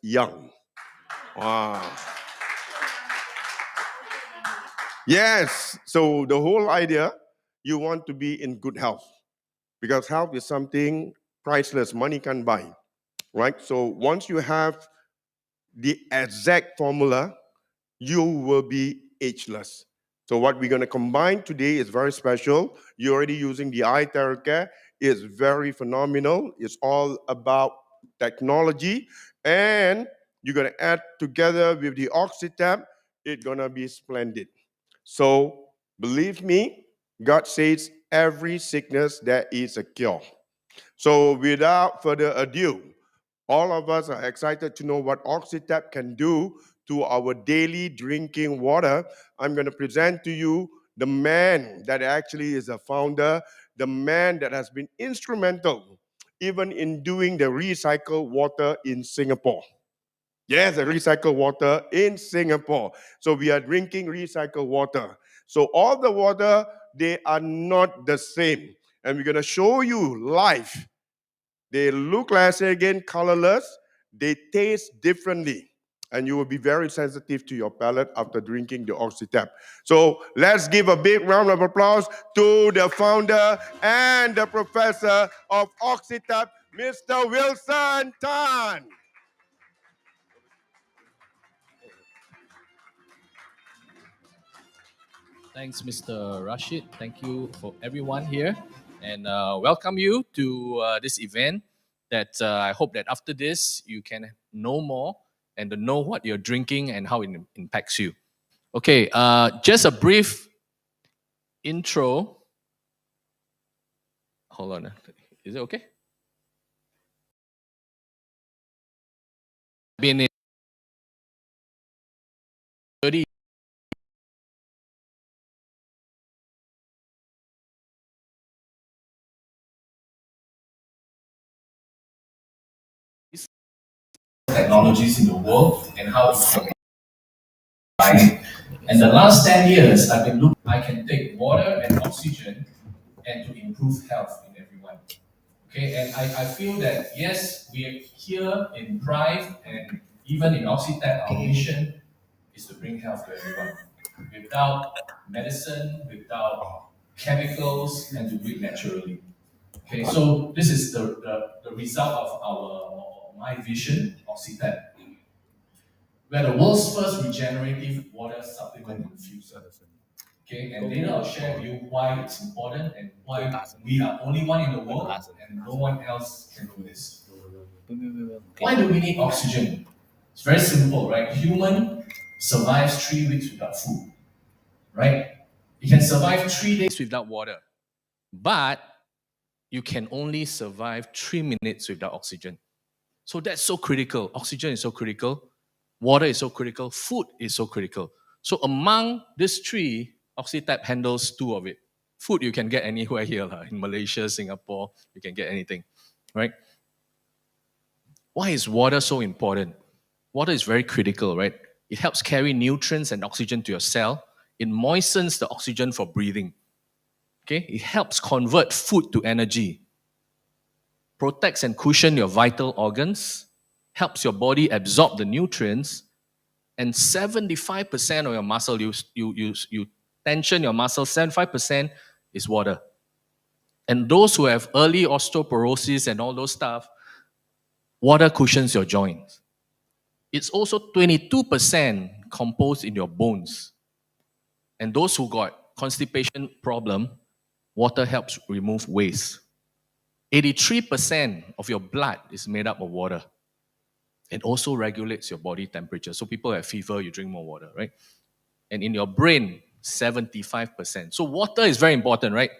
young. Wow. Yes. So the whole idea, you want to be in good health because health is something priceless, money can buy, right? So once you have the exact formula, you will be ageless. So what we're going to combine today is very special. You're already using the iTeraCare. It's very phenomenal. It's all about technology. And you're going to add together with the OxyTap. It's going to be splendid. So believe me, God says every sickness there is a cure. So without further ado, all of us are excited to know what OxyTap can do to our daily drinking water. I'm going to present to you the man that actually is a founder, the man that has been instrumental even in doing the recycled water in Singapore. Yes, the recycled water in Singapore. So we are drinking recycled water. So all the water, they are not the same. And we're going to show you live. They look, like I say again, colorless. They taste differently. And you will be very sensitive to your palate after drinking the OxyTap. So let's give a big round of applause to the founder and the professor of OxyTap, Mr. Wilson Tan. Thanks, Mr. Rashid. Thank you for everyone here, and welcome you to this event. That I hope that after this you can know more and to know what you're drinking and how it impacts you. Okay, just a brief intro. Hold on, is it okay? Been in 30 technologies in the world and how to combine it. And the last 10 years, I've been looking, I can take water and oxygen and to improve health in everyone. Okay, and I feel that yes, we are here in Thrive and even in Oxytec, our mission is to bring health to everyone without medicine, without chemicals, and to do it naturally. Okay, so this is the result of my vision, Oxytec. We're the world's first regenerative water supplement infuser. Okay, and later I'll share with you why it's important and why we are only one in the world and no one else can do this. Why do we need oxygen? It's very simple, right? Human survives 3 weeks without food, right? You can survive 3 days without water, but you can only survive 3 minutes without oxygen. So that's so critical. Oxygen is so critical. Water is so critical. Food is so critical. So among these three, OxyTap handles two of it. Food you can get anywhere here. In Malaysia, Singapore, you can get anything, right? Why is water so important? Water is very critical, right? It helps carry nutrients and oxygen to your cell. It moistens the oxygen for breathing. Okay? It helps convert food to energy. Protects and cushions your vital organs. Helps your body absorb the nutrients. And 75% of your muscle, you tension your muscle, 75% is water. And those who have early osteoporosis and all those stuff, water cushions your joints. It's also 22% composed in your bones. And those who got constipation problem, water helps remove waste. 83% of your blood is made up of water. It also regulates your body temperature. So people have fever, you drink more water, right? And in your brain, 75%. So water is very important, right?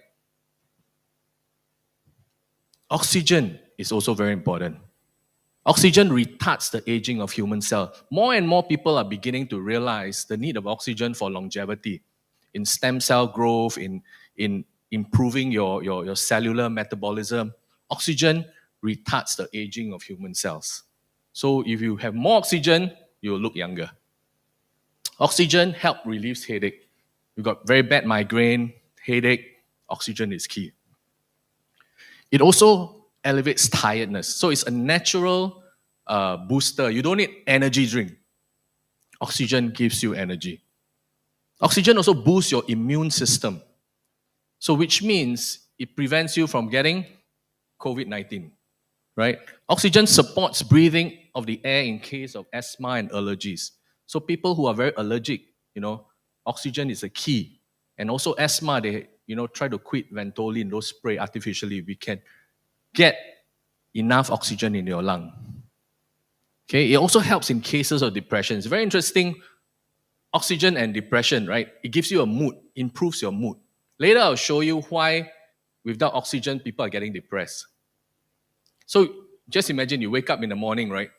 Oxygen is also very important. Oxygen retards the aging of human cells. More and more people are beginning to realize the need of oxygen for longevity, in stem cell growth, in improving your cellular metabolism. Oxygen retards the aging of human cells. So if you have more oxygen, you will look younger. Oxygen helps relieve headache. You've got very bad migraine, headache, oxygen is key. It also elevates tiredness. So it's a natural booster. You don't need energy drink. Oxygen gives you energy. Oxygen also boosts your immune system. So which means it prevents you from getting COVID-19, right? Oxygen supports breathing of the air in case of asthma and allergies. So people who are very allergic, oxygen is a key. And also asthma, they, try to quit Ventolin, those spray artificially. We can get enough oxygen in your lung. Okay, it also helps in cases of depression. It's very interesting. Oxygen and depression, right? It gives you a mood, improves your mood. Later, I'll show you why without oxygen, people are getting depressed. So just imagine you wake up in the morning, right?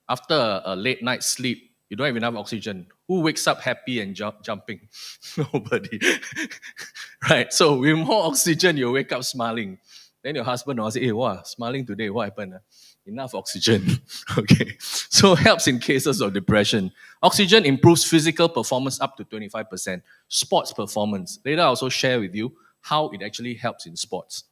After a late night sleep, you don't have enough oxygen. Who wakes up happy and jumping? Nobody. Right? So with more oxygen, you wake up smiling. Then your husband will say, hey, wow, smiling today, what happened? Enough oxygen. Okay. So helps in cases of depression. Oxygen improves physical performance up to 25%. Sports performance. Later, I'll also share with you how it actually helps in sports.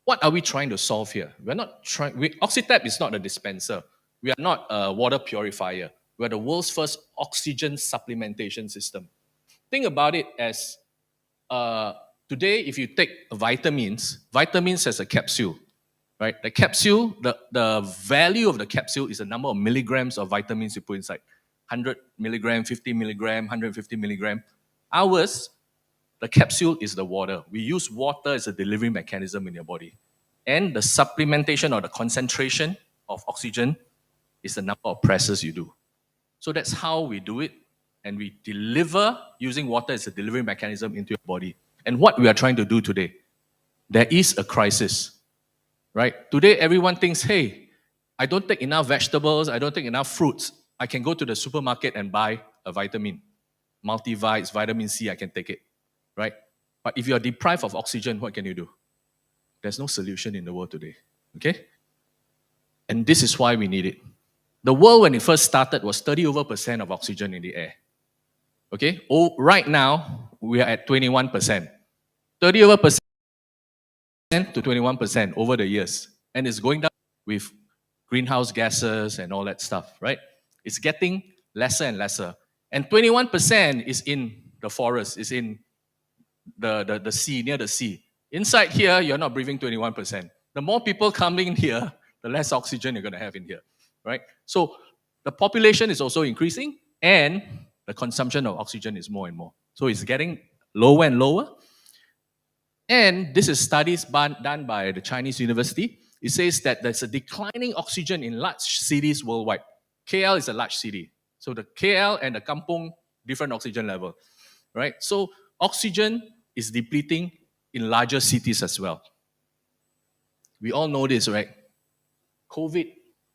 What are we trying to solve here? We're not trying. Oxytap is not a dispenser. We are not a water purifier. We're the world's first oxygen supplementation system. Think about it as today, if you take vitamins has a capsule, right? The capsule, the value of the capsule is the number of milligrams of vitamins you put inside. 100 milligram, 50 milligram, 150 milligram. Ours, the capsule is the water. We use water as a delivery mechanism in your body. And the supplementation or the concentration of oxygen is the number of presses you do. So that's how we do it. And we deliver using water as a delivery mechanism into your body. And what we are trying to do today, there is a crisis, right? Today, everyone thinks, hey, I don't take enough vegetables, I don't take enough fruits. I can go to the supermarket and buy a vitamin. Multivites, vitamin C, I can take it, right? But if you are deprived of oxygen, what can you do? There's no solution in the world today, okay? And this is why we need it. The world, when it first started, was 30% of oxygen in the air. Okay? Right now, we are at 21%. 30% to 21% over the years. And it's going down with greenhouse gases and all that stuff, right? It's getting lesser and lesser. And 21% is in the forest, is in the sea, near the sea. Inside here, you're not breathing 21%. The more people coming in here, the less oxygen you're going to have in here, right? So the population is also increasing and the consumption of oxygen is more and more. So it's getting lower and lower. And this is studies done by the Chinese university. It says that there's a declining oxygen in large cities worldwide. KL is a large city. So the KL and the Kampong, different oxygen level, right? So oxygen is depleting in larger cities as well. We all know this, right? COVID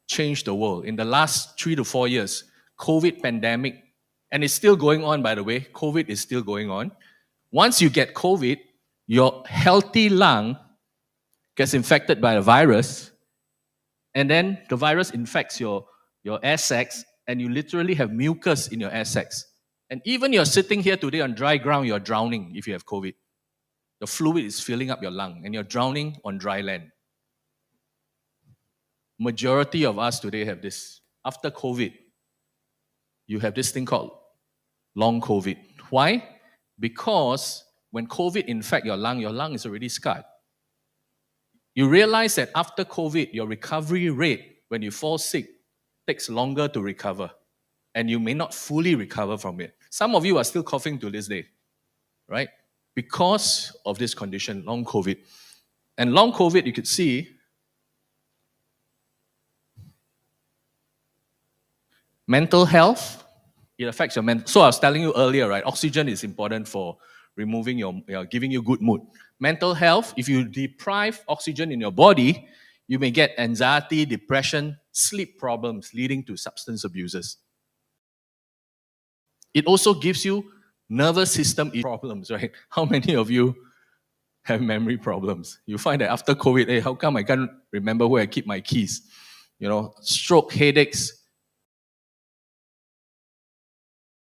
changed the world. In the last 3 to 4 years, COVID pandemic, and it's still going on, by the way. COVID is still going on. Once you get COVID, your healthy lung gets infected by a virus, and then the virus infects your air sacs, and you literally have mucus in your air sacs. And even you're sitting here today on dry ground, you're drowning if you have COVID. The fluid is filling up your lung, and you're drowning on dry land. Majority of us today have this. After COVID, you have this thing called long COVID. Why? Because when COVID infects your lung is already scarred. You realize that after COVID, your recovery rate, when you fall sick, takes longer to recover. And you may not fully recover from it. Some of you are still coughing to this day, right? Because of this condition, long COVID. And long COVID, you could see, mental health, it affects your mental. So I was telling you earlier, right? Oxygen is important for removing giving you good mood. Mental health, if you deprive oxygen in your body, you may get anxiety, depression, sleep problems leading to substance abuses. It also gives you nervous system problems, right? How many of you have memory problems? You find that after COVID, hey, how come I can't remember where I keep my keys? Stroke, headaches,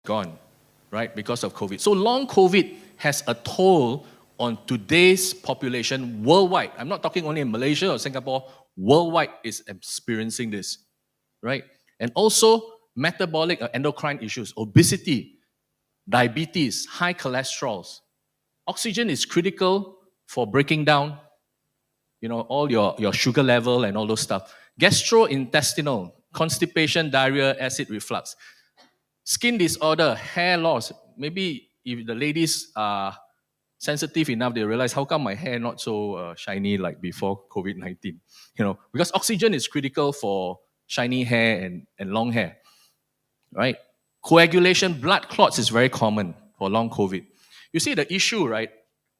gone, right? Because of COVID. So long COVID has a toll on today's population worldwide. I'm not talking only in Malaysia or Singapore, worldwide is experiencing this, right? And also metabolic or endocrine issues, obesity, diabetes, high cholesterols. Oxygen is critical for breaking down, all your sugar level and all those stuff. Gastrointestinal, constipation, diarrhea, acid reflux. Skin disorder, hair loss. Maybe if the ladies are sensitive enough, they realize how come my hair not so shiny like before COVID-19. Because oxygen is critical for shiny hair and long hair, right? Coagulation, blood clots is very common for long COVID. You see the issue, right?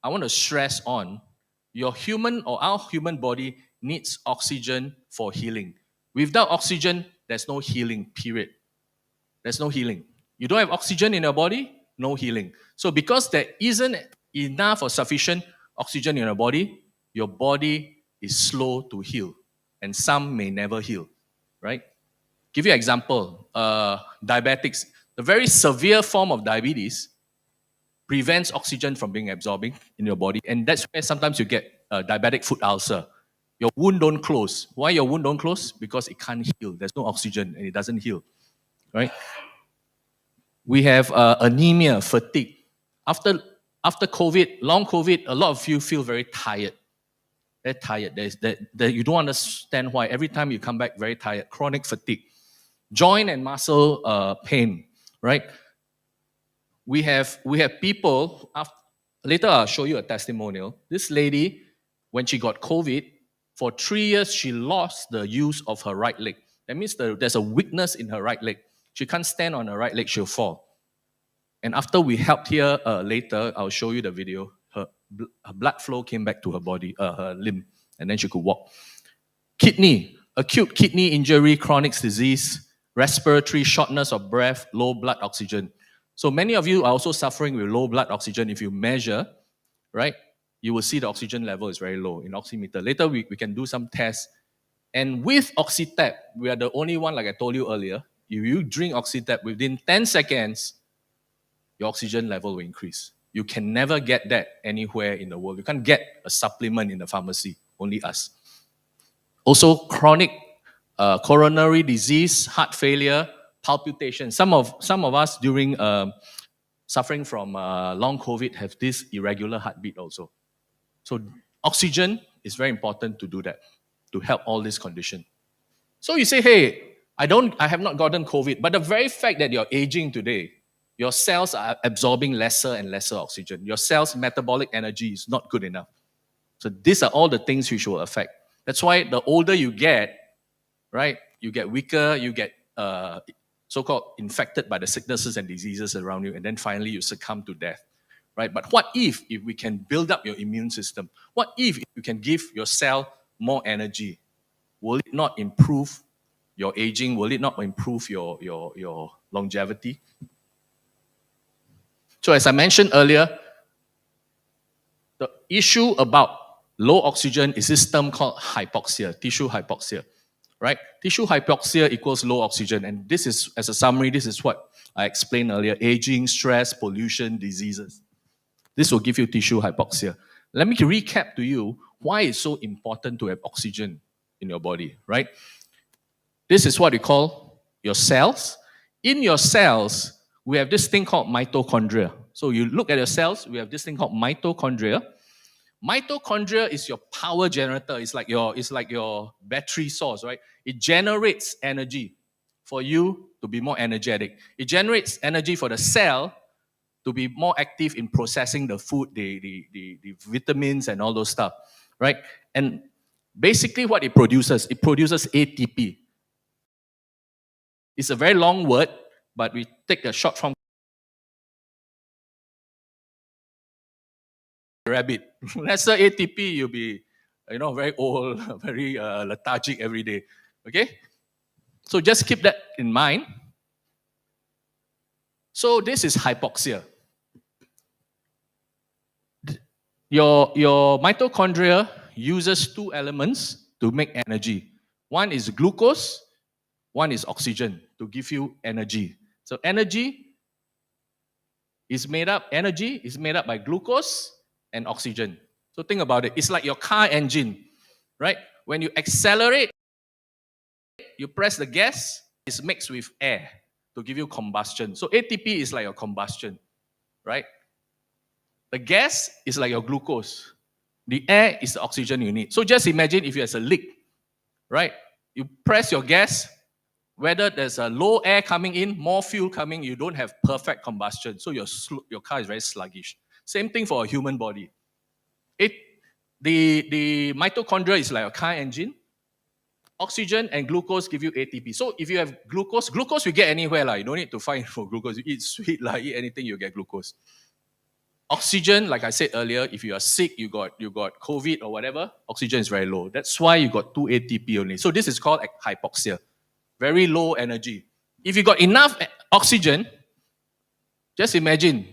I want to stress on your human or our human body needs oxygen for healing. Without oxygen, there's no healing, period. There's no healing. You don't have oxygen in your body, no healing. So because there isn't enough or sufficient oxygen in your body is slow to heal. And some may never heal, right? Give you an example, diabetics. The very severe form of diabetes prevents oxygen from being absorbing in your body. And that's where sometimes you get diabetic foot ulcer. Your wound don't close. Why your wound don't close? Because it can't heal. There's no oxygen and it doesn't heal, right? We have anemia, fatigue. After COVID, long COVID, a lot of you feel very tired. Very tired. You don't understand why. Every time you come back, very tired. Chronic fatigue. Joint and muscle pain, right? We have people, later I'll show you a testimonial. This lady, when she got COVID, for 3 years, she lost the use of her right leg. That means there's a weakness in her right leg. She can't stand on her right leg, she'll fall. And after we helped her later, I'll show you the video, her blood flow came back to her body, her limb, and then she could walk. Kidney, acute kidney injury, chronic disease, respiratory, shortness of breath, low blood oxygen. So many of you are also suffering with low blood oxygen. If you measure, right, you will see the oxygen level is very low in oximeter. Later, we can do some tests. And with Oxytap, we are the only one, like I told you earlier, if you drink Oxytap within 10 seconds, your oxygen level will increase. You can never get that anywhere in the world. You can't get a supplement in the pharmacy, only us. Also, chronic coronary disease, heart failure, palpitation. Some of us during suffering from long COVID have this irregular heartbeat also. So oxygen is very important to do that, to help all this condition. So you say, hey, I have not gotten COVID, but the very fact that you're aging today, your cells are absorbing lesser and lesser oxygen. Your cells' metabolic energy is not good enough. So these are all the things which will affect. That's why the older you get, right, you get weaker, you get so-called infected by the sicknesses and diseases around you, and then finally you succumb to death, right? But what if we can build up your immune system? What if you can give your cell more energy? Will it not improve your aging? Will it not improve your longevity? So as I mentioned earlier, the issue about low oxygen is this term called hypoxia, tissue hypoxia, right? Tissue hypoxia equals low oxygen. And this is, as a summary, this is what I explained earlier: aging, stress, pollution, diseases. This will give you tissue hypoxia. Let me recap to you why it's so important to have oxygen in your body, right? This is what we call your cells. In your cells, we have this thing called mitochondria. So you look at your cells, we have this thing called mitochondria. Mitochondria is your power generator. It's like your battery source, right? It generates energy for you to be more energetic. It generates energy for the cell to be more active in processing the food, the vitamins and all those stuff, right? And basically what it produces ATP. It's a very long word, but we take a short form. Rabbit. Lesser ATP, you'll be, very old, very lethargic every day. Okay? So just keep that in mind. So this is hypoxia. Your mitochondria uses two elements to make energy. One is glucose, one is oxygen to give you energy. So energy is made up by glucose and oxygen. So think about it. It's like your car engine, right? When you accelerate, you press the gas, it's mixed with air to give you combustion. So ATP is like your combustion, right? The gas is like your glucose. The air is the oxygen you need. So just imagine if there's a leak, right? You press your gas, whether there's a low air coming in, more fuel coming, you don't have perfect combustion. So your car is very sluggish. Same thing for a human body. The mitochondria is like a car engine. Oxygen and glucose give you ATP. So if you have glucose you get anywhere. You don't need to find for glucose. You eat sweet, eat anything, you get glucose. Oxygen, like I said earlier, if you are sick, you got COVID or whatever, oxygen is very low. That's why you got 2 ATP only. So this is called hypoxia. Very low energy. If you got enough oxygen, just imagine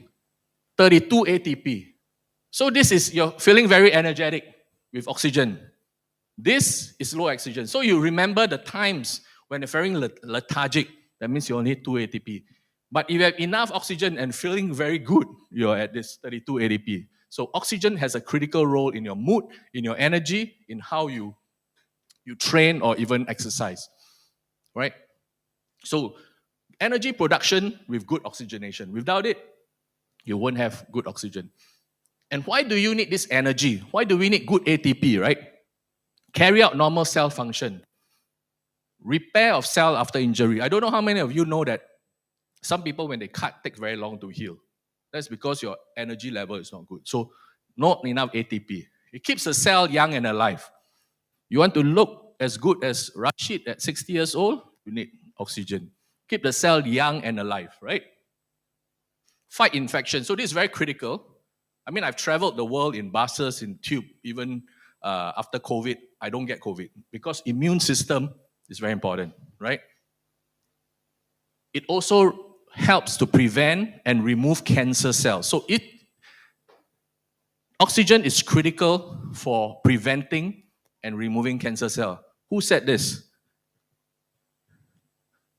32 ATP. So this is, you're feeling very energetic with oxygen. This is low oxygen. So you remember the times when you're feeling lethargic, that means you only need 2 ATP. But if you have enough oxygen and feeling very good, you're at this 32 ATP. So oxygen has a critical role in your mood, in your energy, in how you train or even exercise, right? So energy production with good oxygenation. Without it, you won't have good oxygen. And why do you need this energy? Why do we need good ATP, right? Carry out normal cell function. Repair of cell after injury. I don't know how many of you know that some people, when they cut, take very long to heal. That's because your energy level is not good. So not enough ATP. It keeps the cell young and alive. You want to look as good as Rashid at 60 years old, you need oxygen. Keep the cell young and alive, right? Fight infection. So this is very critical. I mean, I've traveled the world in buses, in tube, even after COVID. I don't get COVID because immune system is very important, right? It also helps to prevent and remove cancer cells. So oxygen is critical for preventing and removing cancer cells. Who said this?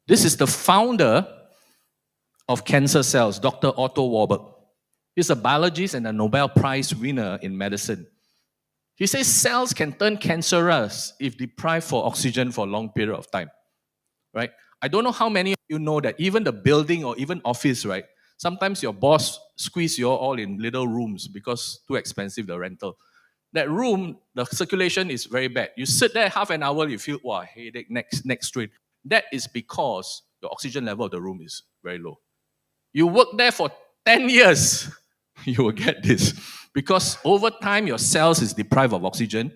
This is the founder of cancer cells, Dr. Otto Warburg. He's a biologist and a Nobel Prize winner in medicine. He says cells can turn cancerous if deprived for oxygen for a long period of time, right? I don't know how many of you know that even the building or even office, right? Sometimes your boss squeeze you all in little rooms because too expensive the rental. That room, the circulation is very bad. You sit there half an hour, you feel, wow, headache, neck strain. That is because the oxygen level of the room is very low. You work there for 10 years, you will get this. Because over time, your cells is deprived of oxygen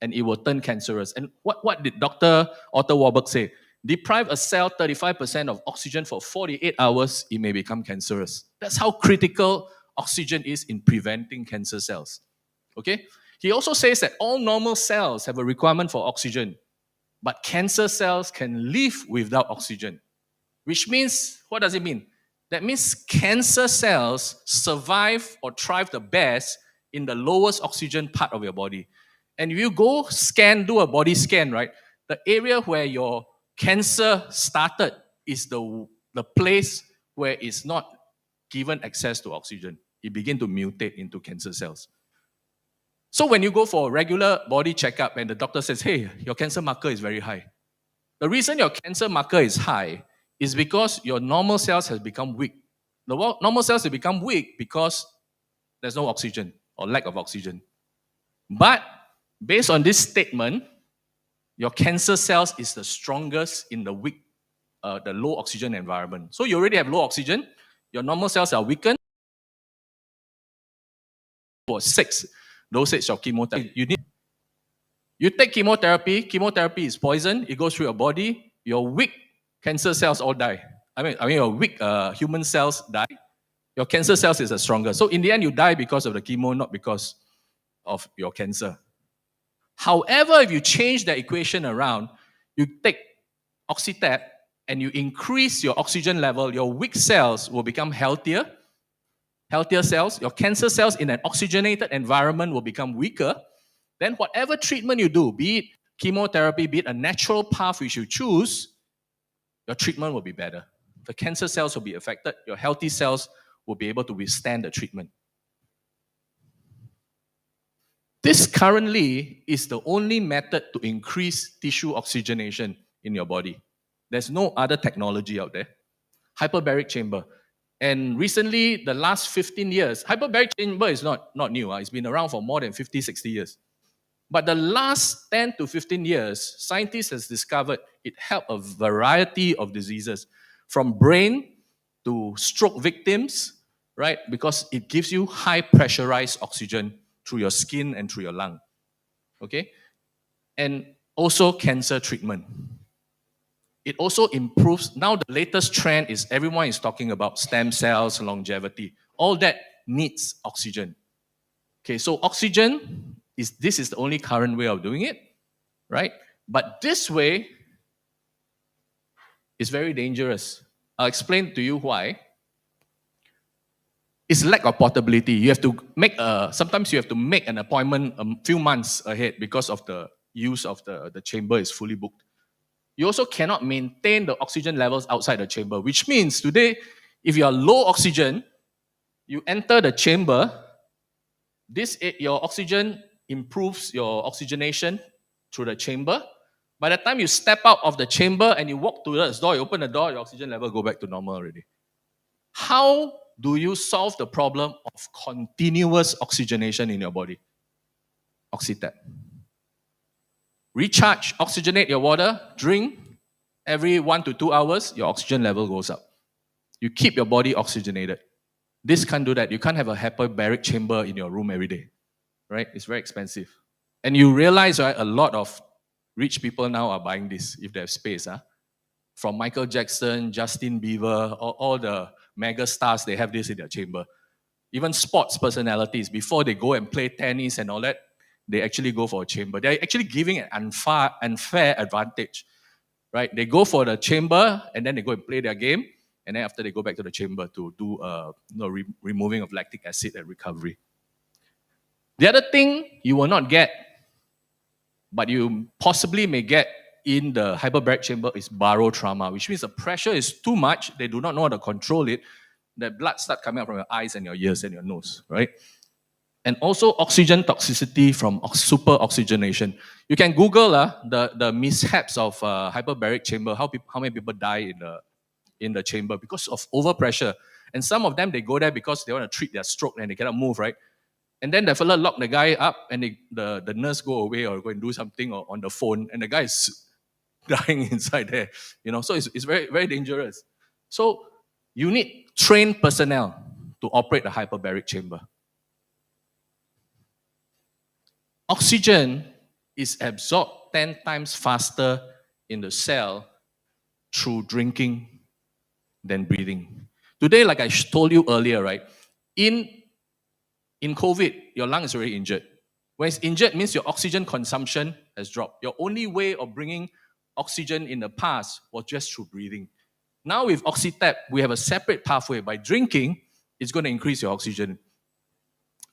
and it will turn cancerous. And what did Dr. Otto Warburg say? Deprive a cell 35% of oxygen for 48 hours, it may become cancerous. That's how critical oxygen is in preventing cancer cells. Okay? He also says that all normal cells have a requirement for oxygen, but cancer cells can live without oxygen. Which means, what does it mean? That means cancer cells survive or thrive the best in the lowest oxygen part of your body. And if you go do a body scan, right? The area where your cancer started is the place where it's not given access to oxygen. It begins to mutate into cancer cells. So when you go for a regular body checkup and the doctor says, hey, your cancer marker is very high. The reason your cancer marker is high is because your normal cells have become weak. The normal cells have become weak because there's no oxygen or lack of oxygen. But based on this statement, your cancer cells is the strongest in the weak, the low oxygen environment. So you already have low oxygen, your normal cells are weakened. For 6 dosage of chemotherapy, you take chemotherapy. Chemotherapy is poison. It goes through your body. Your weak cancer cells all die. I mean your weak human cells die. Your cancer cells is the strongest. So in the end, you die because of the chemo, not because of your cancer. However, if you change the equation around, you take Oxytab and you increase your oxygen level, your weak cells will become healthier cells. Your cancer cells in an oxygenated environment will become weaker. Then whatever treatment you do, be it chemotherapy, be it a natural path which you choose, your treatment will be better. The cancer cells will be affected. Your healthy cells will be able to withstand the treatment. This currently is the only method to increase tissue oxygenation in your body. There's no other technology out there. Hyperbaric chamber. And recently, the last 15 years, hyperbaric chamber is not new. It's been around for more than 50, 60 years. But the last 10 to 15 years, scientists have discovered it helped a variety of diseases, from brain to stroke victims, right? Because it gives you high pressurized oxygen through your skin and through your lung, okay? And also cancer treatment. It also improves. Now the latest trend is everyone is talking about stem cells, longevity. All that needs oxygen. Okay, so oxygen this is the only current way of doing it, right? But this way is very dangerous. I'll explain to you why. It's lack of portability. You have to sometimes you have to make an appointment a few months ahead because of the use of the chamber is fully booked. You also cannot maintain the oxygen levels outside the chamber, which means today, if you are low oxygen, you enter the chamber, your oxygen improves your oxygenation through the chamber. By the time you step out of the chamber and you walk towards the door, you open the door, your oxygen level go back to normal already. How do you solve the problem of continuous oxygenation in your body? Oxytap. Recharge, oxygenate your water, drink. Every 1 to 2 hours, your oxygen level goes up. You keep your body oxygenated. This can't do that. You can't have a hyperbaric chamber in your room every day, right? It's very expensive. And you realize, right, a lot of rich people now are buying this if they have space. From Michael Jackson, Justin Bieber, all the mega stars, they have this in their chamber. Even sports personalities, before they go and play tennis and all that, they actually go for a chamber. They're actually giving an unfair advantage, right? They go for the chamber and then they go and play their game, and then after they go back to the chamber to do removing of lactic acid and recovery. The other thing you will not get, but you possibly may get in the hyperbaric chamber is barotrauma, which means the pressure is too much. They do not know how to control it. The blood starts coming out from your eyes and your ears and your nose, right? And also oxygen toxicity from super oxygenation. You can Google the mishaps of hyperbaric chamber, how many people die in the chamber because of overpressure. And some of them, they go there because they want to treat their stroke and they cannot move, right? And then the fella lock the guy up and the nurse go away or go and do something on the phone and the guy is dying inside there. So it's very, very dangerous. So you need trained personnel to operate a hyperbaric chamber. Oxygen is absorbed 10 times faster in the cell through drinking than breathing. Today, like I told you earlier, right? In COVID, your lung is already injured. When it's injured, means your oxygen consumption has dropped. Your only way of bringing oxygen in the past was just through breathing. Now with Oxytap, we have a separate pathway. By drinking, it's going to increase your oxygen.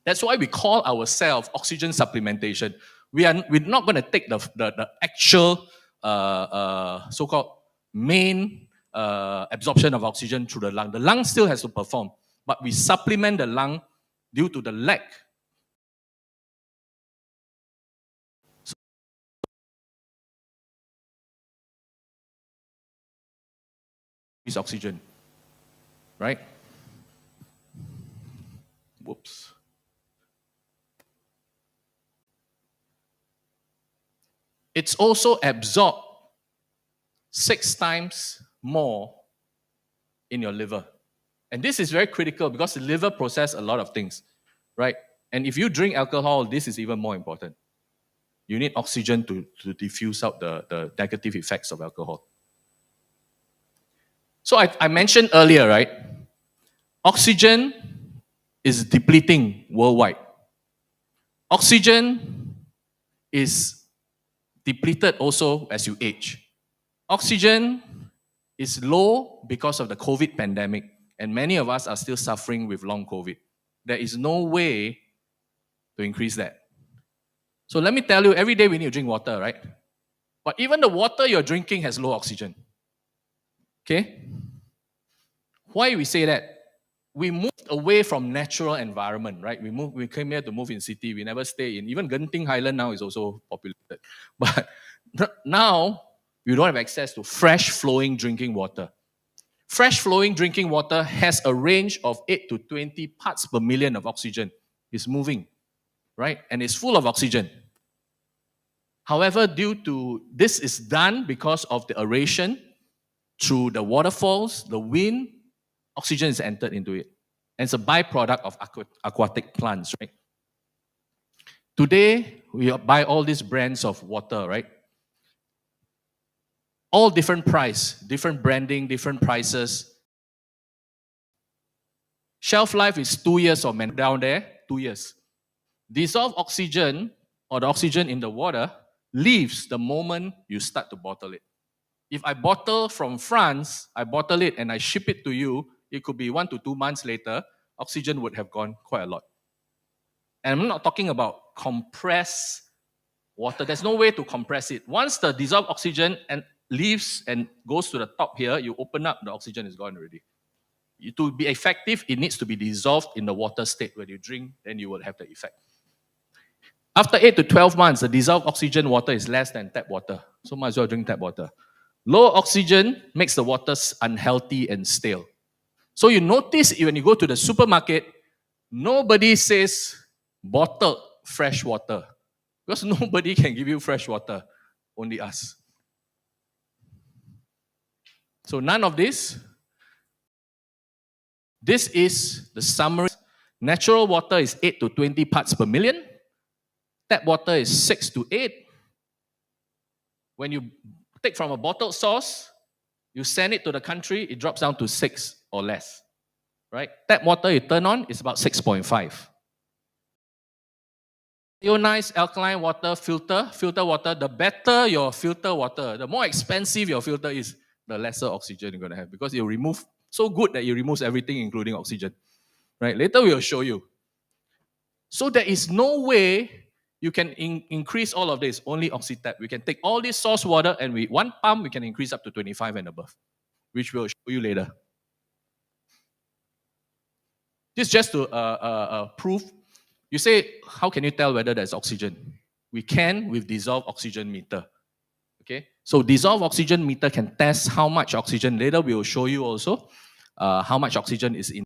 That's why we call ourselves oxygen supplementation. We're not going to take the actual so-called main absorption of oxygen through the lung. The lung still has to perform, but we supplement the lung due to the lack of oxygen, right? Whoops. It's also absorbed 6 times more in your liver. And this is very critical because the liver processes a lot of things, right? And if you drink alcohol, this is even more important. You need oxygen to diffuse out the negative effects of alcohol. So I mentioned earlier, right? Oxygen is depleting worldwide. Oxygen is depleted also as you age. Oxygen is low because of the COVID pandemic, and many of us are still suffering with long COVID. There is no way to increase that. So let me tell you, every day we need to drink water, right? But even the water you're drinking has low oxygen. Okay? Why we say that? we moved away from natural environment, right? We came here to move in city. We never stay in. Even Genting Highland now is also populated. But now you don't have access to fresh flowing drinking water. Fresh flowing drinking water has a range of 8 to 20 parts per million of oxygen. It's moving, right? And it's full of oxygen. However, due to this is done because of the aeration through the waterfalls, the wind, oxygen is entered into it. And it's a byproduct of aquatic plants, right? Today, we buy all these brands of water, right? All different price, different branding, different prices. Shelf life is 2 years or down there, 2 years. Dissolved oxygen or the oxygen in the water leaves the moment you start to bottle it. If I bottle from France, I bottle it and I ship it to you, it could be 1 to 2 months later, oxygen would have gone quite a lot. And I'm not talking about compressed water. There's no way to compress it. Once the dissolved oxygen and leaves and goes to the top here, you open up, the oxygen is gone already. To be effective, it needs to be dissolved in the water state. When you drink, then you will have the effect. After 8 to 12 months, the dissolved oxygen water is less than tap water. So might as well drink tap water. Low oxygen makes the water unhealthy and stale. So you notice when you go to the supermarket, nobody says bottled fresh water. Because nobody can give you fresh water, only us. So none of this. This is the summary. Natural water is 8 to 20 parts per million. Tap water is 6 to 8. When you take from a bottled source, you send it to the country, it drops down to 6 or less. Right? Tap water you turn on is about 6.5. Ionized alkaline water filter water, the better your filter water, the more expensive your filter is, the lesser oxygen you're going to have because it remove so good that it removes everything including oxygen. Right? Later we will show you. So there is no way you can increase all of this, only OxyTap. We can take all this source water and one pump we can increase up to 25 and above, which we'll show you later. This just to prove. You say, how can you tell whether there's oxygen? We can with dissolved oxygen meter. Okay, so dissolved oxygen meter can test how much oxygen. Later we will show you also how much oxygen is in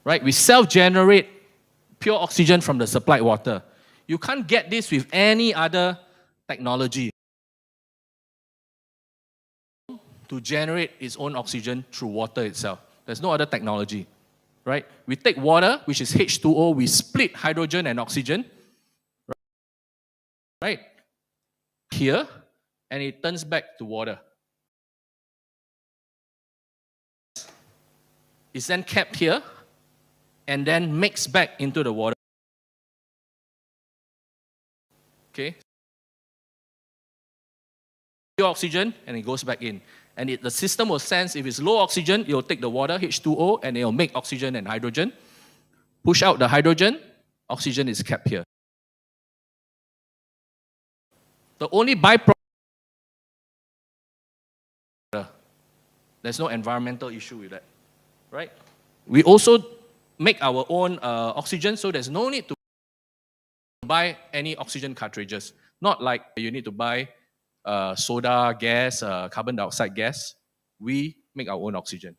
right? We self-generate pure oxygen from the supplied water. You can't get this with any other technology to generate its own oxygen through water itself. There's no other technology, right? We take water, which is H2O, we split hydrogen and oxygen, right? Here, and it turns back to water. It's then kept here, and then mixed back into the water. Okay? Pure oxygen, and it goes back in. And the system will sense if it's low oxygen, it will take the water, H2O, and it will make oxygen and hydrogen. Push out the hydrogen, oxygen is kept here. The only byproduct, there's no environmental issue with that, right? We also make our own oxygen, so there's no need to buy any oxygen cartridges. Not like you need to buy soda gas, carbon dioxide gas. We make our own oxygen.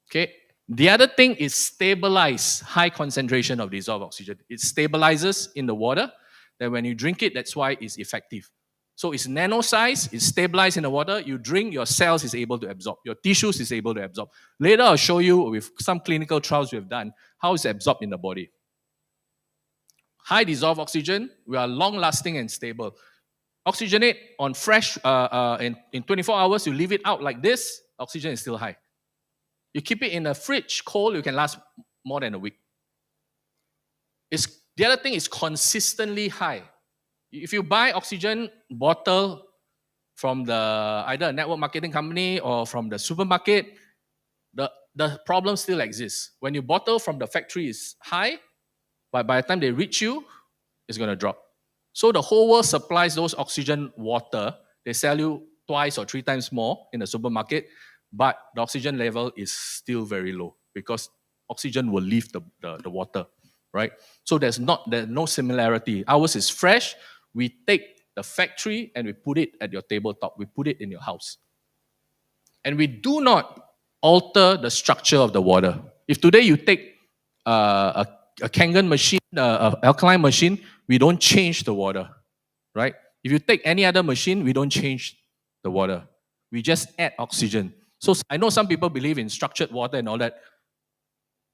Okay. The other thing is stabilize high concentration of dissolved oxygen. It stabilizes in the water. Then when you drink it, that's why it's effective. So it's nano size, it's stabilized in the water. You drink, your cells is able to absorb. Your tissues is able to absorb. Later, I'll show you with some clinical trials we've done how it's absorbed in the body. High dissolved oxygen, we are long lasting and stable. Oxygenate on fresh, in 24 hours, you leave it out like this, oxygen is still high. You keep it in a fridge, cold, you can last more than a week. The other thing is consistently high. If you buy oxygen bottle from either a network marketing company or from the supermarket, the problem still exists. When you bottle from the factory is high, but by the time they reach you, it's going to drop. So the whole world supplies those oxygen water. They sell you twice or 3 times more in the supermarket, but the oxygen level is still very low because oxygen will leave the water, right? So there's no similarity. Ours is fresh. We take the factory and we put it at your tabletop. We put it in your house. And we do not alter the structure of the water. If today you take a Kangen machine, an alkaline machine, we don't change the water, right? If you take any other machine, we don't change the water. We just add oxygen. So I know some people believe in structured water and all that.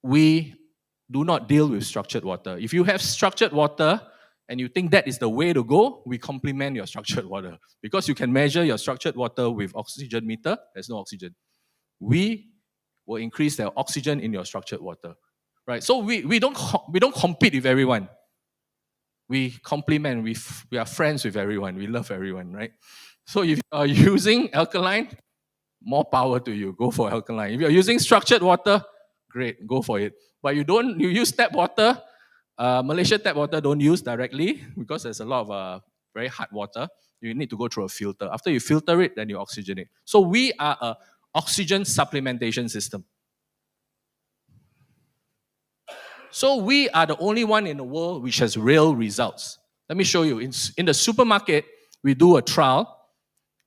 We do not deal with structured water. If you have structured water and you think that is the way to go, we complement your structured water. Because you can measure your structured water with oxygen meter, there's no oxygen. We will increase the oxygen in your structured water. Right? So we don't compete with everyone. We complement, we are friends with everyone, we love everyone, right? So if you are using alkaline, more power to you, go for alkaline. If you're using structured water, great, go for it. But you use tap water, Malaysia tap water don't use directly because there's a lot of very hard water. You need to go through a filter. After you filter it, then you oxygenate. So we are an oxygen supplementation system. So we are the only one in the world which has real results. Let me show you. In the supermarket, we do a trial.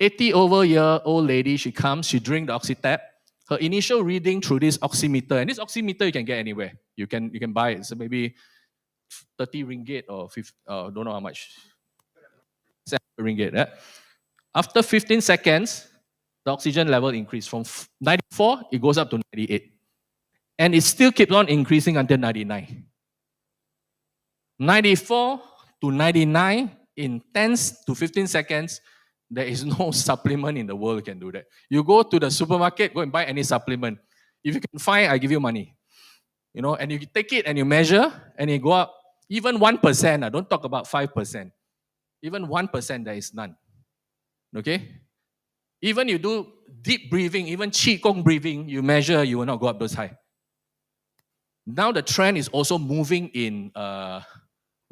80-over-year-old lady, she comes, she drinks the OxyTap. Her initial reading through this oximeter, and this oximeter you can get anywhere. You can buy it. So maybe 30 ringgit or 50, don't know how much. 7 ringgit. Yeah? After 15 seconds, the oxygen level increased from 94, it goes up to 98. And it still keeps on increasing until 99. 94 to 99 in 10 to 15 seconds, there is no supplement in the world that can do that. You go to the supermarket, go and buy any supplement. If you can find, I give you money. And you take it and you measure and you go up. Even 1%, don't talk about 5%. Even 1%, there is none. Okay? Even you do deep breathing, even Qi Gong breathing, you measure, you will not go up those high. Now the trend is also moving in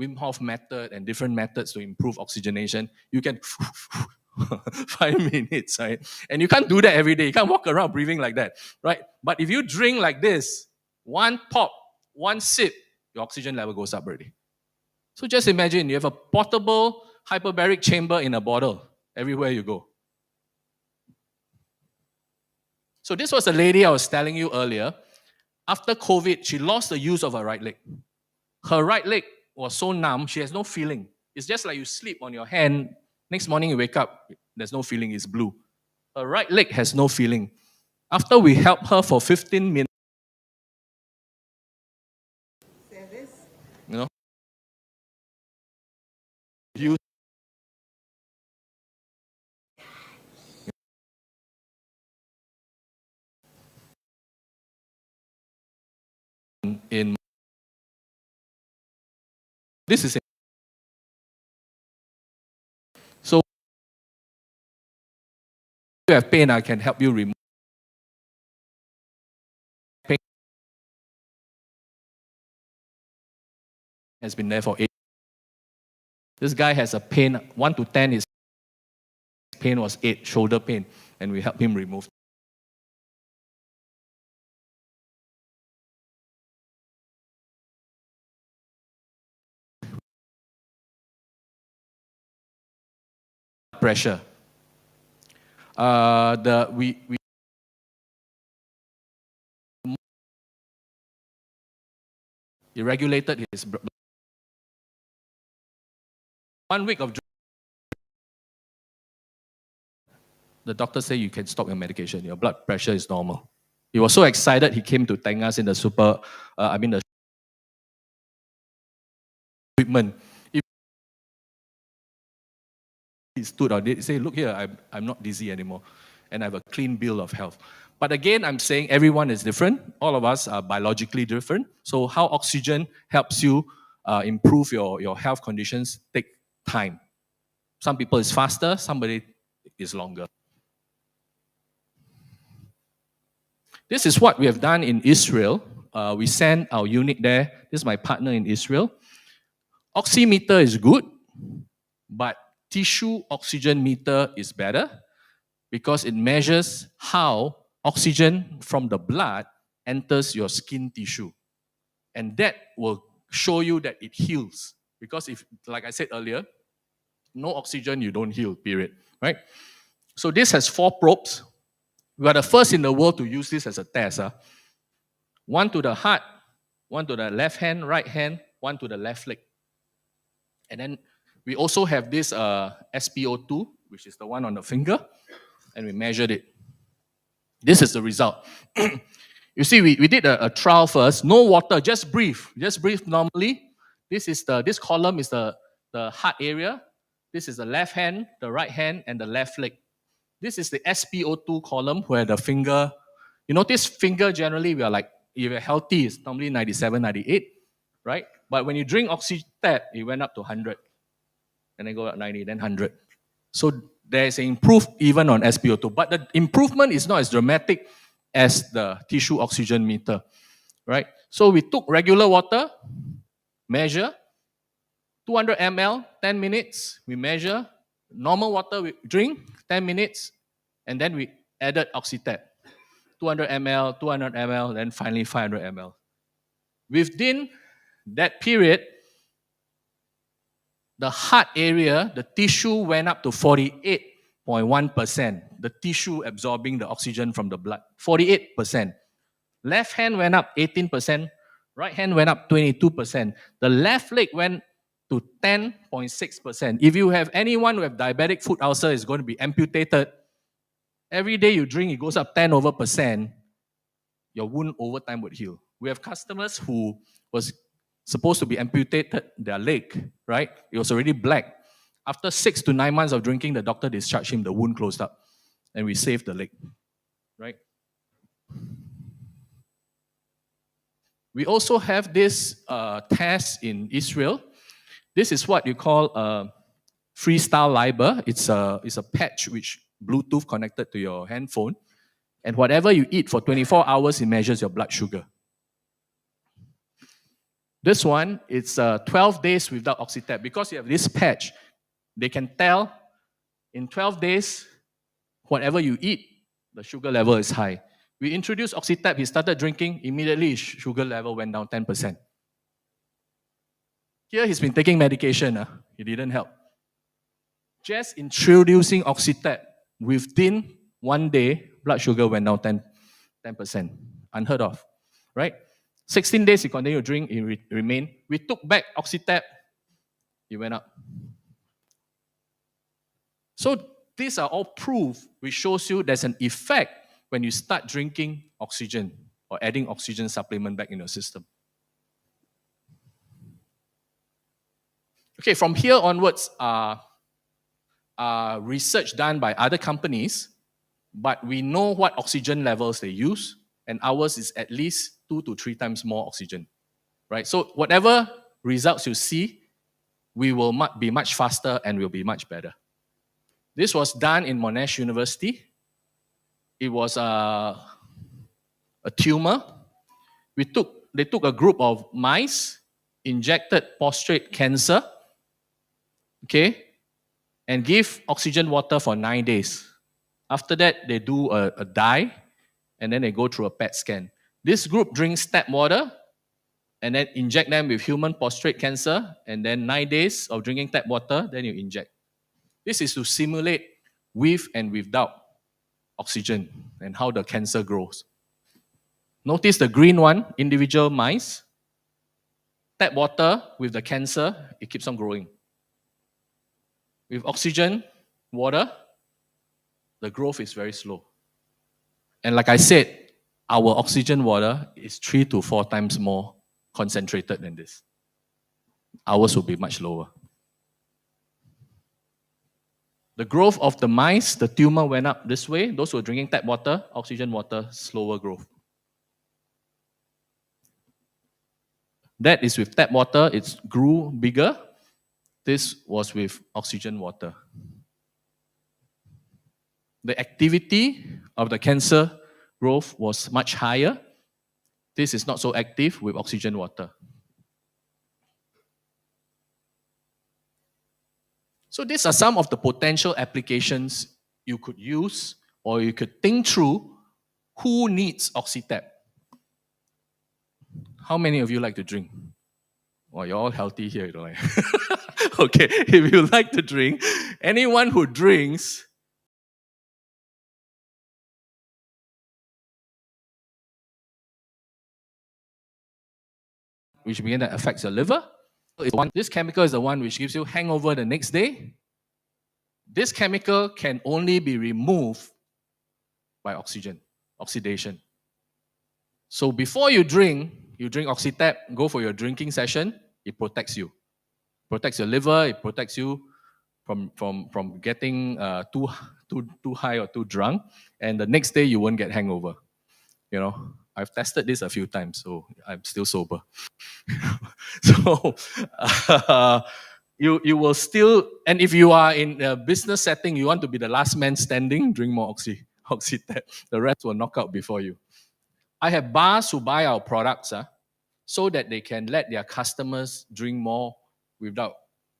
Wim Hof method and different methods to improve oxygenation. You can 5 minutes, right? And you can't do that every day. You can't walk around breathing like that, right? But if you drink like this, one pop, one sip, your oxygen level goes up already. So just imagine you have a portable hyperbaric chamber in a bottle everywhere you go. So this was a lady I was telling you earlier. After COVID, she lost the use of her right leg. Her right leg was so numb, she has no feeling. It's just like you sleep on your hand. Next morning you wake up, there's no feeling, it's blue. Her right leg has no feeling. After we helped her for 15 minutes, you know, you in this is it. So if you have pain, I can help you remove pain. Has been there for 8. This guy has a pain 1 to 10. His pain was 8, shoulder pain, and we help him remove. Pressure. We regulated his 1 week of. The doctor said you can stop your medication. Your blood pressure is normal. He was so excited. He came to thank us in the the equipment. If he stood out, he said, "Look here, I'm not dizzy anymore, and I have a clean bill of health." But again, I'm saying everyone is different. All of us are biologically different. So how oxygen helps you improve your health conditions take time. Some people is faster, somebody is longer. This is what we have done in Israel. We sent our unit there. This is my partner in Israel. Oximeter is good, but tissue oxygen meter is better because it measures how oxygen from the blood enters your skin tissue. And that will show you that it heals. Because if, like I said earlier, no oxygen, you don't heal, period. Right? So this has 4 probes. We are the first in the world to use this as a test. One to the heart, one to the left hand, right hand, one to the left leg. And then we also have this SpO2, which is the one on the finger, and we measured it. This is the result. You see, we did a trial first. No water, just breathe. Just breathe normally. This column is the heart area. This is the left hand, the right hand, and the left leg. This is the SpO2 column where the finger, you notice finger generally, we are like, if you're healthy, it's normally 97, 98, right? But when you drink Oxytec, it went up to 100. And then go up 90, then 100. So there's an improvement even on SpO2. But the improvement is not as dramatic as the tissue oxygen meter, right? So we took regular water, measure, 200 ml, 10 minutes, we measure. Normal water we drink, 10 minutes, and then we added Oxytec. 200 ml, 200 ml, then finally 500 ml. Within that period, the heart area, the tissue went up to 48.1%. The tissue absorbing the oxygen from the blood, 48%. Left hand went up 18%, right hand went up 22%. The left leg went to 10.6%. If you have anyone with diabetic foot ulcer is going to be amputated, every day you drink, it goes up 10 over percent, your wound over time would heal. We have customers who was supposed to be amputated their leg, right? It was already black. After 6 to 9 months of drinking, the doctor discharged him, the wound closed up, and we saved the leg, right? We also have this test in Israel. This is what you call freestyle liber. It's a patch which Bluetooth connected to your handphone. And whatever you eat for 24 hours, it measures your blood sugar. This one, it's 12 days without Oxytec. Because you have this patch, they can tell in 12 days, whatever you eat, the sugar level is high. We introduced Oxytec, he started drinking, immediately his sugar level went down 10%. Here he's been taking medication, it didn't help. Just introducing Oxytec, within 1 day, blood sugar went down 10%. Unheard of. right? 16 days, he continued to drink, he remained. We took back Oxytap, he went up. So these are all proof which shows you there's an effect when you start drinking oxygen or adding oxygen supplement back in your system. Okay, from here onwards, research done by other companies, but we know what oxygen levels they use, and ours is at least 2 to 3 times more oxygen, right? So whatever results you see, we will be much faster and will be much better. This was done in Monash University. It was a tumor. They took a group of mice, injected prostate cancer, okay, and give oxygen water for 9 days. After that, they do a dye, and then they go through a PET scan. This group drinks tap water, and then inject them with human prostate cancer, and then 9 days of drinking tap water, then you inject. This is to simulate with and without oxygen and how the cancer grows. Notice the green one, individual mice. Tap water with the cancer, it keeps on growing. With oxygen, water, the growth is very slow. And like I said, our oxygen water is 3 to 4 times more concentrated than this. Ours will be much lower. The growth of the mice, the tumor went up this way. Those who are drinking tap water, oxygen water, slower growth. That is with tap water, it grew bigger. This was with oxygen water. The activity of the cancer growth was much higher. This is not so active with oxygen water. So these are some of the potential applications you could use or you could think through. Who needs Oxytap? How many of you like to drink? Well, you're all healthy here, you don't like. Okay, if you like to drink, anyone who drinks, which begin that affects your liver. This chemical is the one which gives you hangover the next day. This chemical can only be removed by oxidation. So before you drink Oxytap, go for your drinking session, it protects you. Protects your liver, it protects you from getting too high or too drunk, and the next day you won't get hangover. You know, I've tested this a few times, so I'm still sober. So you will still, and if you are in a business setting, you want to be the last man standing, drink more Oxytap. The rest will knock out before you. I have bars who buy our products so that they can let their customers drink more without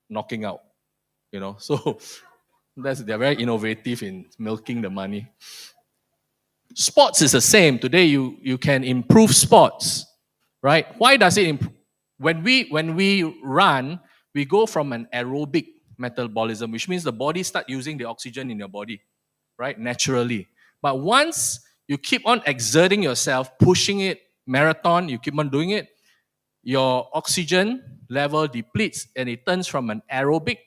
knocking out. You know, so they're very innovative in milking the money. Sports is the same. Today you can improve sports, right? Why does it improve? When we run, we go from an aerobic metabolism, which means the body start using the oxygen in your body, right? Naturally. But once you keep on exerting yourself, pushing it, marathon, you keep on doing it, your oxygen level depletes and it turns from an aerobic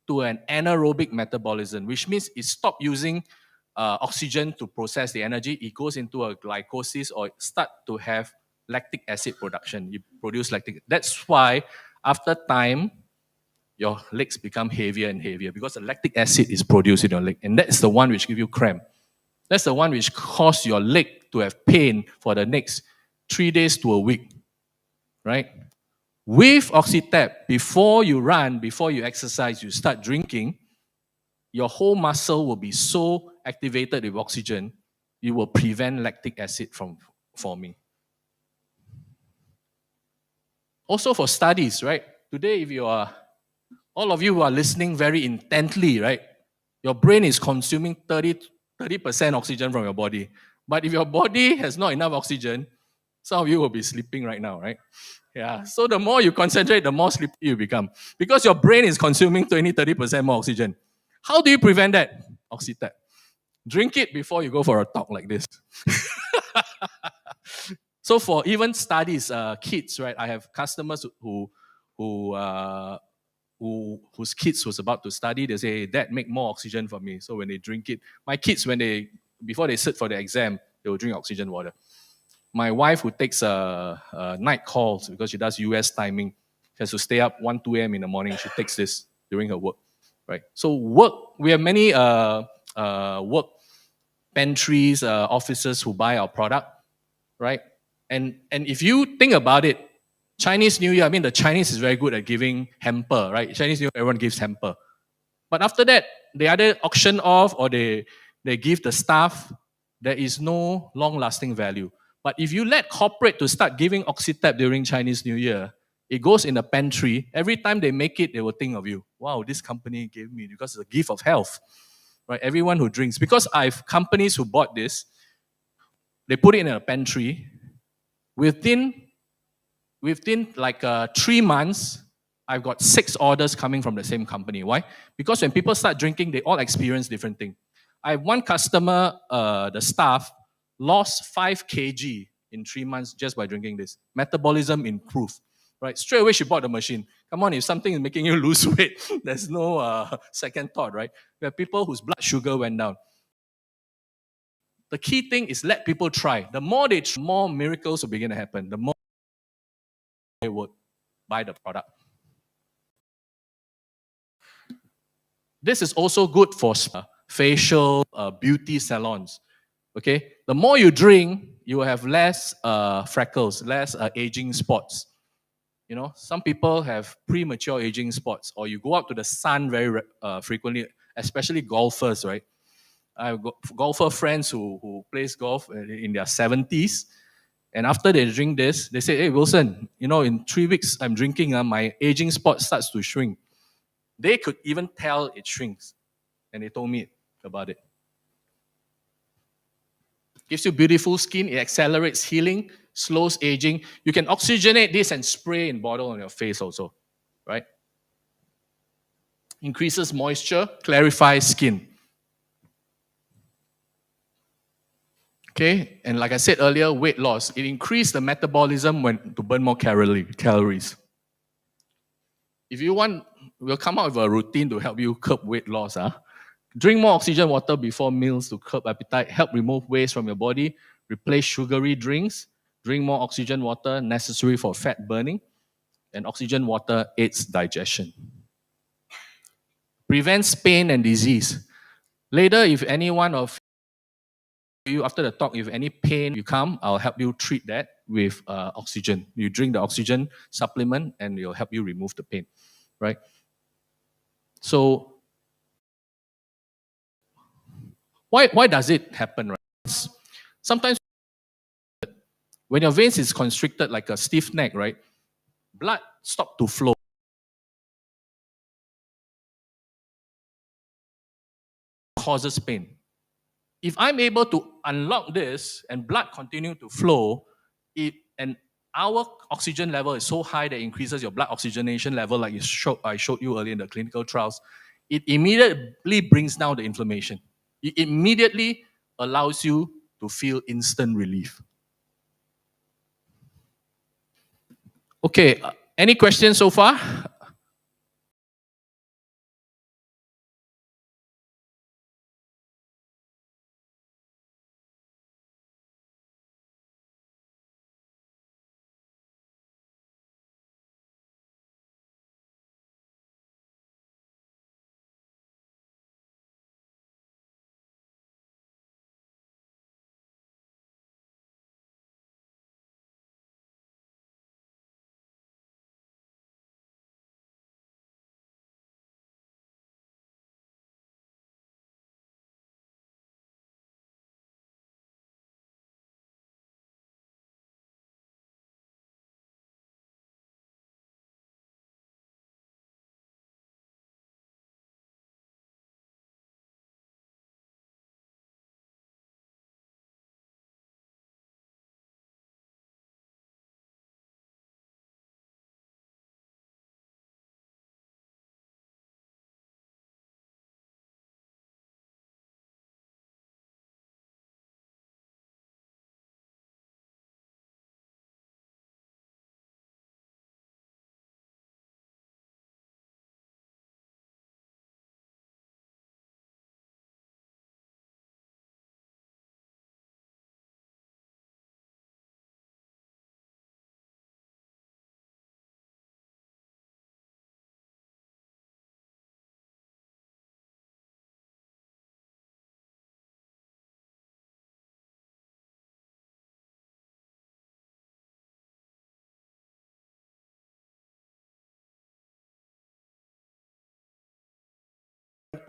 to an anaerobic metabolism, which means it stops using oxygen to process the energy. It goes into a glycosis or start to have lactic acid production. You produce lactic. That's why after time, your legs become heavier and heavier because the lactic acid is produced in your leg. And that's the one which gives you cramp. That's the one which causes your leg to have pain for the next 3 days to a week, right? With Oxytap, before you run, before you exercise, you start drinking, your whole muscle will be so activated with oxygen, you will prevent lactic acid from forming. Also for studies, right? Today, if you are, all of you who are listening very intently, right? Your brain is consuming 30% oxygen from your body. But if your body has not enough oxygen, some of you will be sleeping right now, right? Yeah. So the more you concentrate, the more sleepy you become. Because your brain is consuming 30% more oxygen. How do you prevent that? Oxytap. Drink it before you go for a talk like this. So for even studies, kids, right? I have customers who whose kids was about to study. They say, "Dad, make more oxygen for me." So when they drink it, my kids, before they sit for the exam, they will drink oxygen water. My wife, who takes night calls because she does US timing, she has to stay up 1, 2 a.m. in the morning. She takes this during her work, right? So we have many work pantries, officers who buy our product, right? And if you think about it, Chinese New Year, I mean, the Chinese is very good at giving hamper, right? Chinese New Year, everyone gives hamper. But after that, they either auction off or they give the staff. There is no long-lasting value. But if you let corporate to start giving Oxytap during Chinese New Year, it goes in the pantry. Every time they make it, they will think of you. Wow, this company gave me because it's a gift of health, right? Everyone who drinks, because I've companies who bought this, they put it in a pantry. Within like 3 months, I've got 6 orders coming from the same company. Why? Because when people start drinking, they all experience different things. I have one customer, the staff, lost 5 kg in 3 months just by drinking this. Metabolism improved. Right? Straight away, she bought the machine. Come on, if something is making you lose weight, there's no second thought, right? We have people whose blood sugar went down. The key thing is let people try. The more they try, more miracles will begin to happen. The more they would buy the product. This is also good for facial beauty salons. Okay, the more you drink, you will have less freckles, less aging spots. You know, some people have premature aging spots, or you go out to the sun very frequently, especially golfers, right? I've got golfer friends who plays golf in their 70s, and after they drink this, they say, "Hey Wilson, you know, in 3 weeks I'm drinking, my aging spot starts to shrink." They could even tell it shrinks, and they told me about it. Gives you beautiful skin, it accelerates healing, slows aging. You can oxygenate this and spray in bottle on your face also, right? Increases moisture, clarifies skin. Okay, and like I said earlier, weight loss. It increases the metabolism to burn more calories. If you want, we'll come up with a routine to help you curb weight loss. Drink more oxygen water before meals to curb appetite, help remove waste from your body, replace sugary drinks, drink more oxygen water necessary for fat burning, and oxygen water aids digestion. Prevents pain and disease. Later, if any one of you, after the talk, if any pain you come, I'll help you treat that with oxygen. You drink the oxygen supplement and it'll help you remove the pain, right? So why does it happen, right? Sometimes when your veins is constricted like a stiff neck, right? Blood stop to flow. Causes pain. If I'm able to unlock this and blood continue to flow, and our oxygen level is so high that it increases your blood oxygenation level, like I showed you earlier in the clinical trials, it immediately brings down the inflammation. It immediately allows you to feel instant relief. Okay, any questions so far?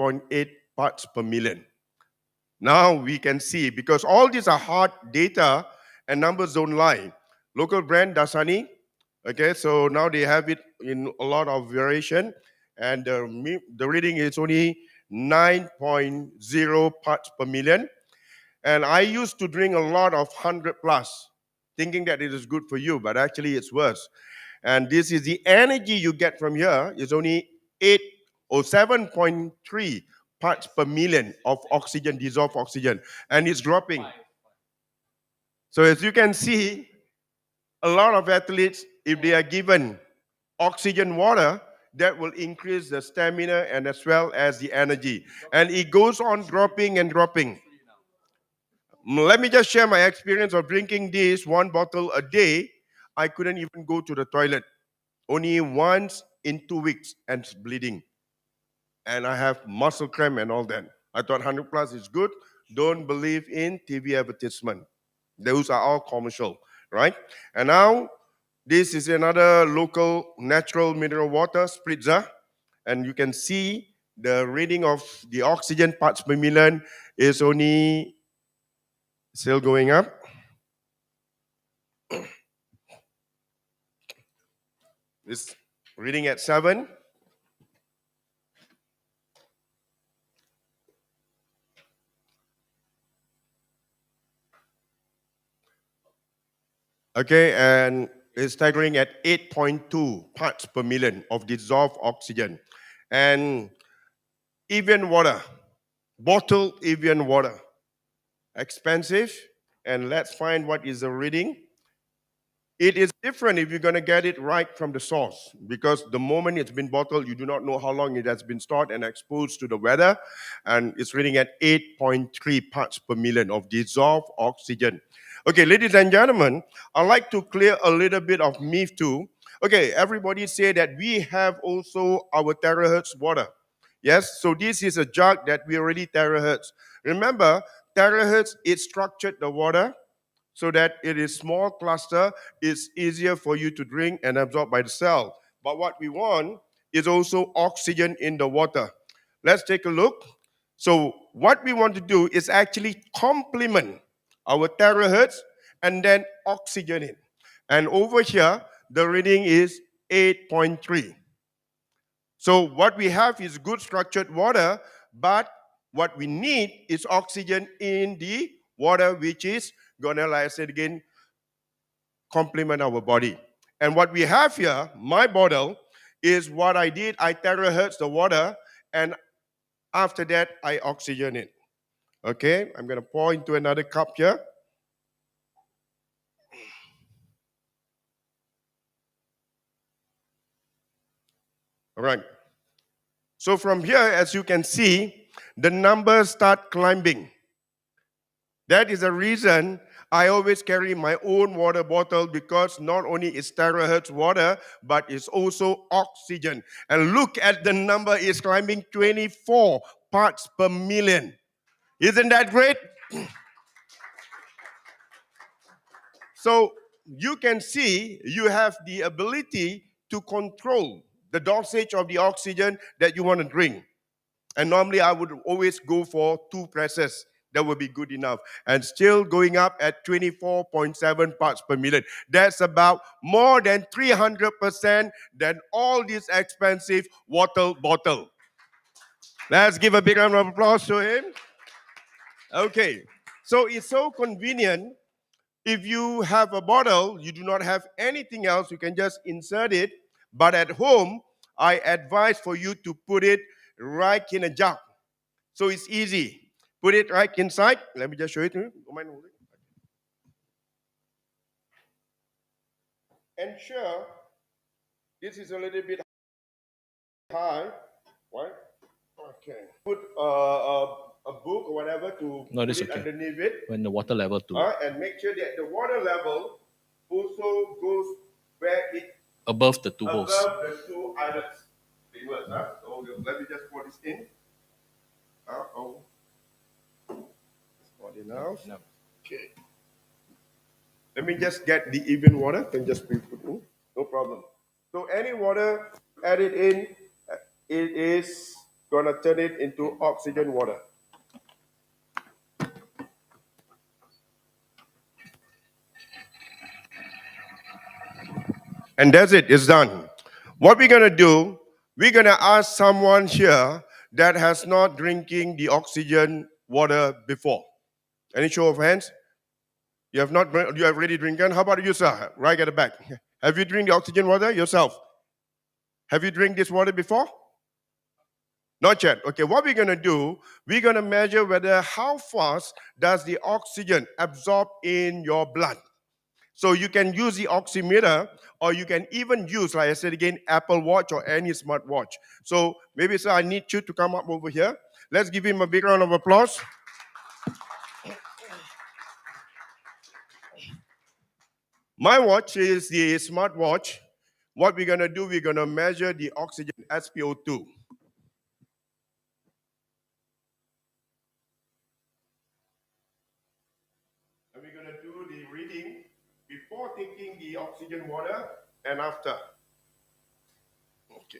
7.8 parts per million. Now we can see, because all these are hard data and numbers don't lie. Local brand Dasani, okay, so now they have it in a lot of variation, and the reading is only 9.0 parts per million. And I used to drink a lot of 100 plus, thinking that it is good for you, but actually it's worse. And this is the energy you get from here is only 8 or 7.3 parts per million of oxygen, dissolved oxygen, and it's dropping. So as you can see, a lot of athletes, if they are given oxygen water, that will increase the stamina and as well as the energy. And it goes on dropping and dropping. Let me just share my experience of drinking this one bottle a day. I couldn't even go to the toilet. Only once in 2 weeks and it's bleeding. And I have muscle cramp and all that. I thought 100 plus is good. Don't believe in TV advertisement. Those are all commercial, right? And now this is another local natural mineral water, spritzer. And you can see the reading of the oxygen parts per million is only still going up. It's reading at 7. Okay, and it's staggering at 8.2 parts per million of dissolved oxygen. And Evian water, bottled Evian water, expensive. And let's find what is the reading. It is different if you're going to get it right from the source, because the moment it's been bottled, you do not know how long it has been stored and exposed to the weather. And it's reading at 8.3 parts per million of dissolved oxygen. Okay, ladies and gentlemen, I'd like to clear a little bit of myth too. Okay, everybody say that we have also our terahertz water. Yes, so this is a jug that we already terahertz. Remember, terahertz, it structured the water so that it is small cluster, it's easier for you to drink and absorb by the cell. But what we want is also oxygen in the water. Let's take a look. So what we want to do is actually complement our terahertz and then oxygen it. And over here, the reading is 8.3. So what we have is good structured water, but what we need is oxygen in the water, which is gonna, like I said again, complement our body. And what we have here, my bottle, is what I did. I terahertz the water, and after that, I oxygen it. Okay, I'm gonna pour into another cup here. All right. So from here, as you can see, the numbers start climbing. That is the reason I always carry my own water bottle, because not only is terahertz water, but it's also oxygen. And look at the number, it's climbing 24 parts per million. Isn't that great? So you can see you have the ability to control the dosage of the oxygen that you want to drink. And normally I would always go for 2 presses. That would be good enough. And still going up at 24.7 parts per million. That's about more than 300% than all these expensive water bottle. Let's give a big round of applause to him. Okay. So it's so convenient. If you have a bottle, you do not have anything else, you can just insert it. But at home, I advise for you to put it right in a jug. So it's easy. Put it right inside. Let me just show it to you. Don't mind holding. Ensure this is a little bit high. Right? Okay. Put a book or whatever to No, put that's it okay. underneath it. When the water level to And make sure that the water level also goes where it above the two holes. above the 2 islets. So let me just pour this in. Oh, not enough. No. Okay. Let me just get the even water. Can just be put in. No problem. So any water added in, it is gonna turn it into oxygen water. And that's it, it's done. What we're gonna do, we're gonna ask someone here that has not drinking the oxygen water before. Any show of hands? You have not, you have already drinking? How about you, sir? Right at the back. Have you drink the oxygen water yourself? Have you drink this water before? Not yet. Okay, what we're gonna do, we're gonna measure whether how fast does the oxygen absorb in your blood. So you can use the oximeter, or you can even use, like I said again, Apple Watch or any smartwatch. So maybe, sir, I need you to come up over here. Let's give him a big round of applause. My watch is the smartwatch. What we're gonna do, we're gonna measure the oxygen SpO2. And we're gonna do the reading before taking the oxygen water and after. Okay.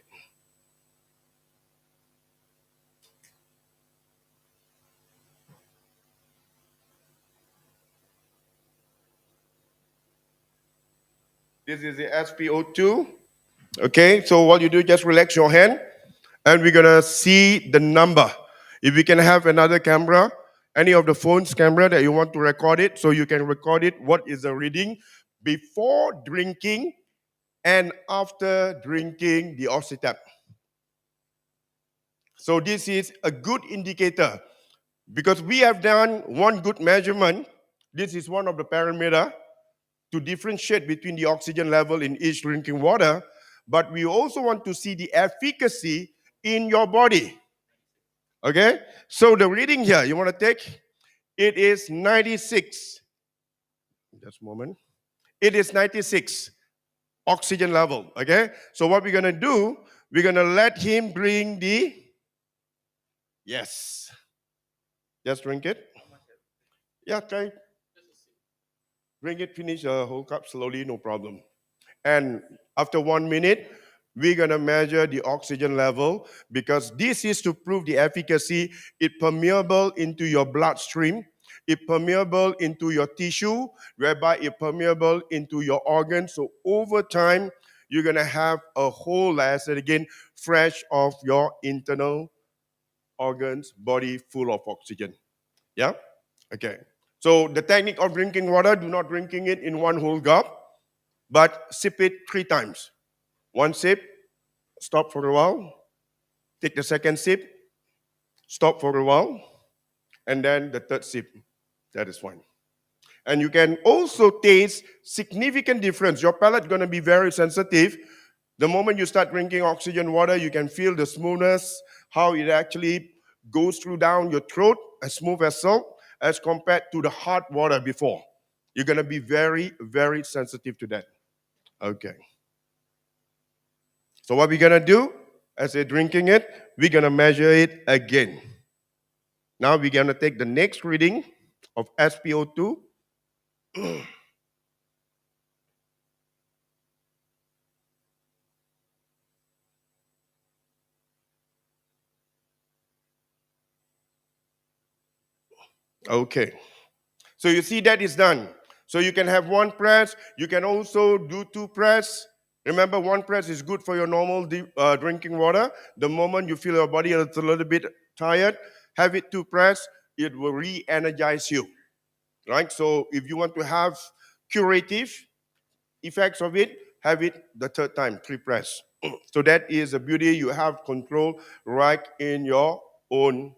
This is the SpO2. Okay, so what you do, just relax your hand and we're gonna see the number. If we can have another camera, any of the phone's camera that you want to record it, so you can record it, what is the reading before drinking and after drinking the Oxytap. So this is a good indicator because we have done one good measurement. This is one of the parameter to differentiate between the oxygen level in each drinking water, but we also want to see the efficacy in your body. Okay? So the reading here, you want to take, it is 96. Just a moment. It is 96 oxygen level. Okay? So what we're going to do, we're going to let him bring the, yes. Just drink it. Yeah, try. Drink it, finish the whole cup slowly, no problem. And after 1 minute, we're gonna measure the oxygen level because this is to prove the efficacy. It permeable into your bloodstream, it permeable into your tissue, whereby it permeable into your organs. So over time, you're gonna have a whole, like I said again, fresh of your internal organs, body full of oxygen. Yeah? Okay. So the technique of drinking water, do not drinking it in one whole gulp, but sip it 3 times. One sip, stop for a while, take the second sip, stop for a while, and then the third sip. That is fine. And you can also taste significant difference. Your palate going to be very sensitive. The moment you start drinking oxygen water, you can feel the smoothness, how it actually goes through down your throat, as smooth as silk, as compared to the hot water before. You're going to be very, very sensitive to that. Okay. So what we're going to do, as they're drinking it, we're going to measure it again. Now we're going to take the next reading of SpO2. Okay. So you see that is done. So you can have 1 press. You can also do 2 press. Remember, 1 press is good for your normal drinking water. The moment you feel your body is a little bit tired, have it 2 press. It will re-energize you. Right? So if you want to have curative effects of it, have it the 3rd time, 3 press. So that is the beauty. You have control right in your own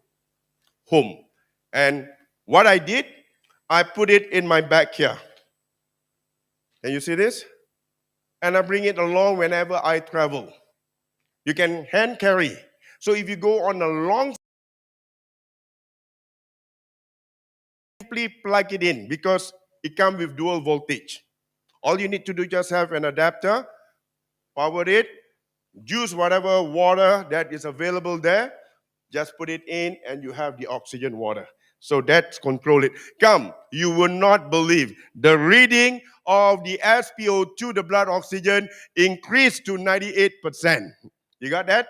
home. And what I did, I put it in my bag here. Can you see this? And I bring it along whenever I travel. You can hand carry. So if you go on a long, simply plug it in because it comes with dual voltage. All you need to do just have an adapter, power it, use whatever water that is available there, just put it in and you have the oxygen water. So that's control it. Come, you will not believe the reading of the SpO2, the blood oxygen, increased to 98%. You got that?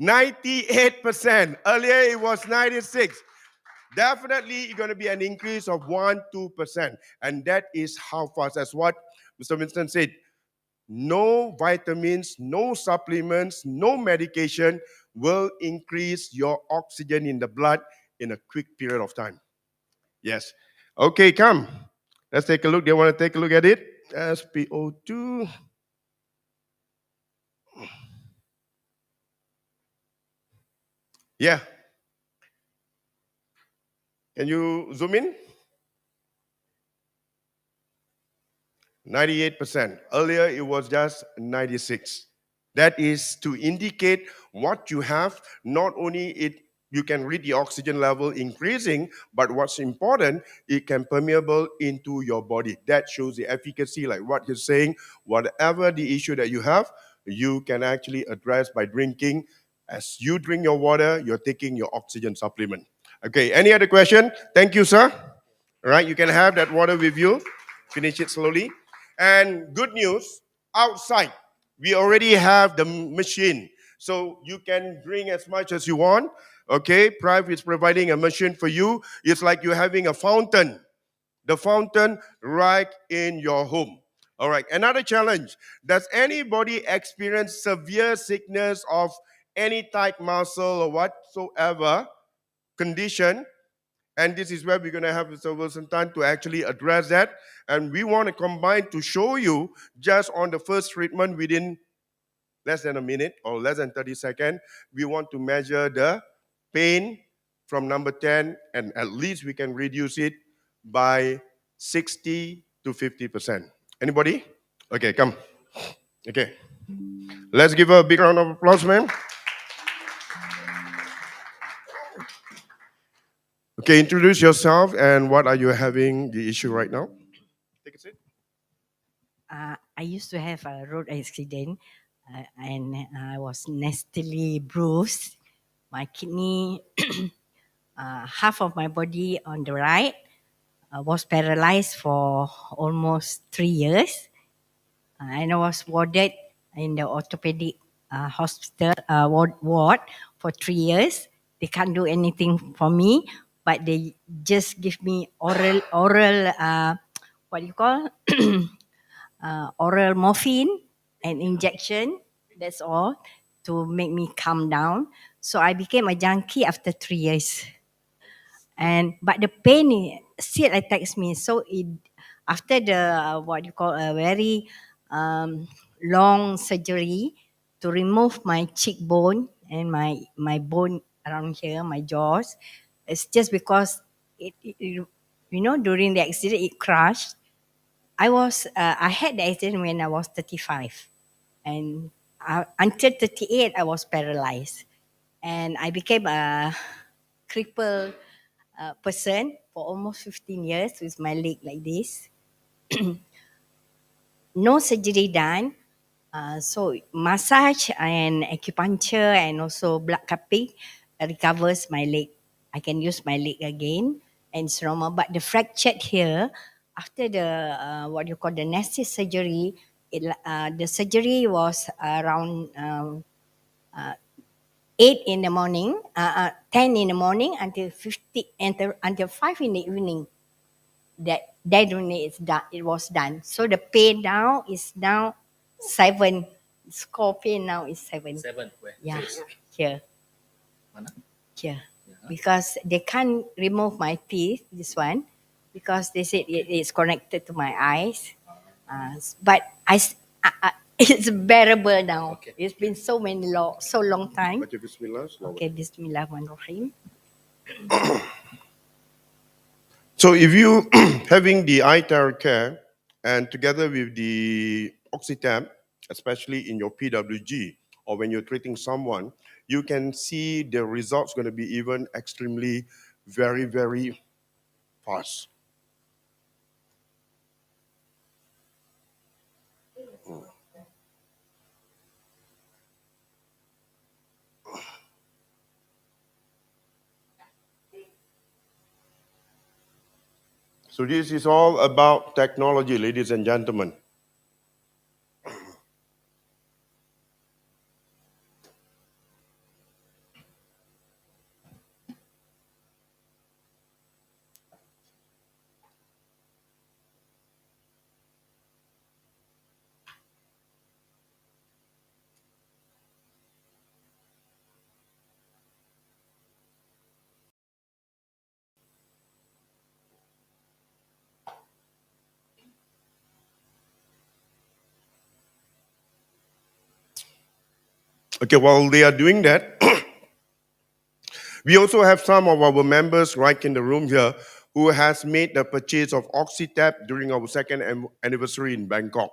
98%. Earlier it was 96. Definitely going to be an increase of 1-2%. And that is how fast. That's what Mr. Winston said. No vitamins, no supplements, no medication will increase your oxygen in the blood in a quick period of time. Yes. Okay, come. Let's take a look. They want to take a look at it. SpO2. Yeah. Can you zoom in? 98%. Earlier, it was just 96. That is to indicate what you have. Not only you can read the oxygen level increasing, but what's important, it can permeable into your body. That shows the efficacy, like what you're saying. Whatever the issue that you have, you can actually address by drinking. As you drink your water, you're taking your oxygen supplement. Okay, any other question? Thank you, sir. All right, you can have that water with you. Finish it slowly. And good news, outside, we already have the machine. So you can drink as much as you want. Okay, Prive is providing a machine for you. It's like you're having a fountain. The fountain right in your home. All right, another challenge. Does anybody experience severe sickness of any tight muscle or whatsoever condition? And this is where we're going to have Mr. Wilson time to actually address that. And we want to combine to show you just on the first treatment within less than a minute or less than 30 seconds. We want to measure the pain from number 10, and at least we can reduce it by 60 to 50%. Anybody? Okay, come. Okay. Let's give her a big round of applause, ma'am. Okay, introduce yourself and what are you having the issue right now? Take a seat. I used to have a road accident and I was nastily bruised. My kidney, half of my body on the right was paralyzed for almost 3 years. And I was warded in the orthopedic hospital ward for 3 years. They can't do anything for me, but they just give me oral what do you call oral morphine and injection. That's all to make me calm down. So I became a junkie after 3 years. But the pain still attacks me. So after the what you call a very long surgery to remove my cheekbone and my bone around here, my jaws, it's just because during the accident it crushed. I had the accident when I was 35, and until 38 I was paralyzed, and I became a crippled person for almost 15 years with my leg like this. No surgery done. So massage and acupuncture and also blood cupping recovers my leg. I can use my leg again and so on. But the fractured here, after the what you call the nasty surgery, the surgery was around 8 in the morning, 10 in the morning until 5 in the evening. That only is done. It was done. So the pain now is now 7. Score pain now is 7. 7. Where? Yeah, Face. here, Mana? here. Because they can't remove my teeth, this one, because they said it is connected to my eyes. But it's bearable now. Okay. It's been so long time. Baca bismillah. Okay, Bismillahirrahmanirrahim. So if you having the iTeraCare and together with the Oxytab, especially in your PWG or when you're treating someone, you can see the results going to be even extremely very, very fast. So this is all about technology, ladies and gentlemen. Okay, while they are doing that, we also have some of our members right in the room here who has made the purchase of OxyTap during our second anniversary in Bangkok,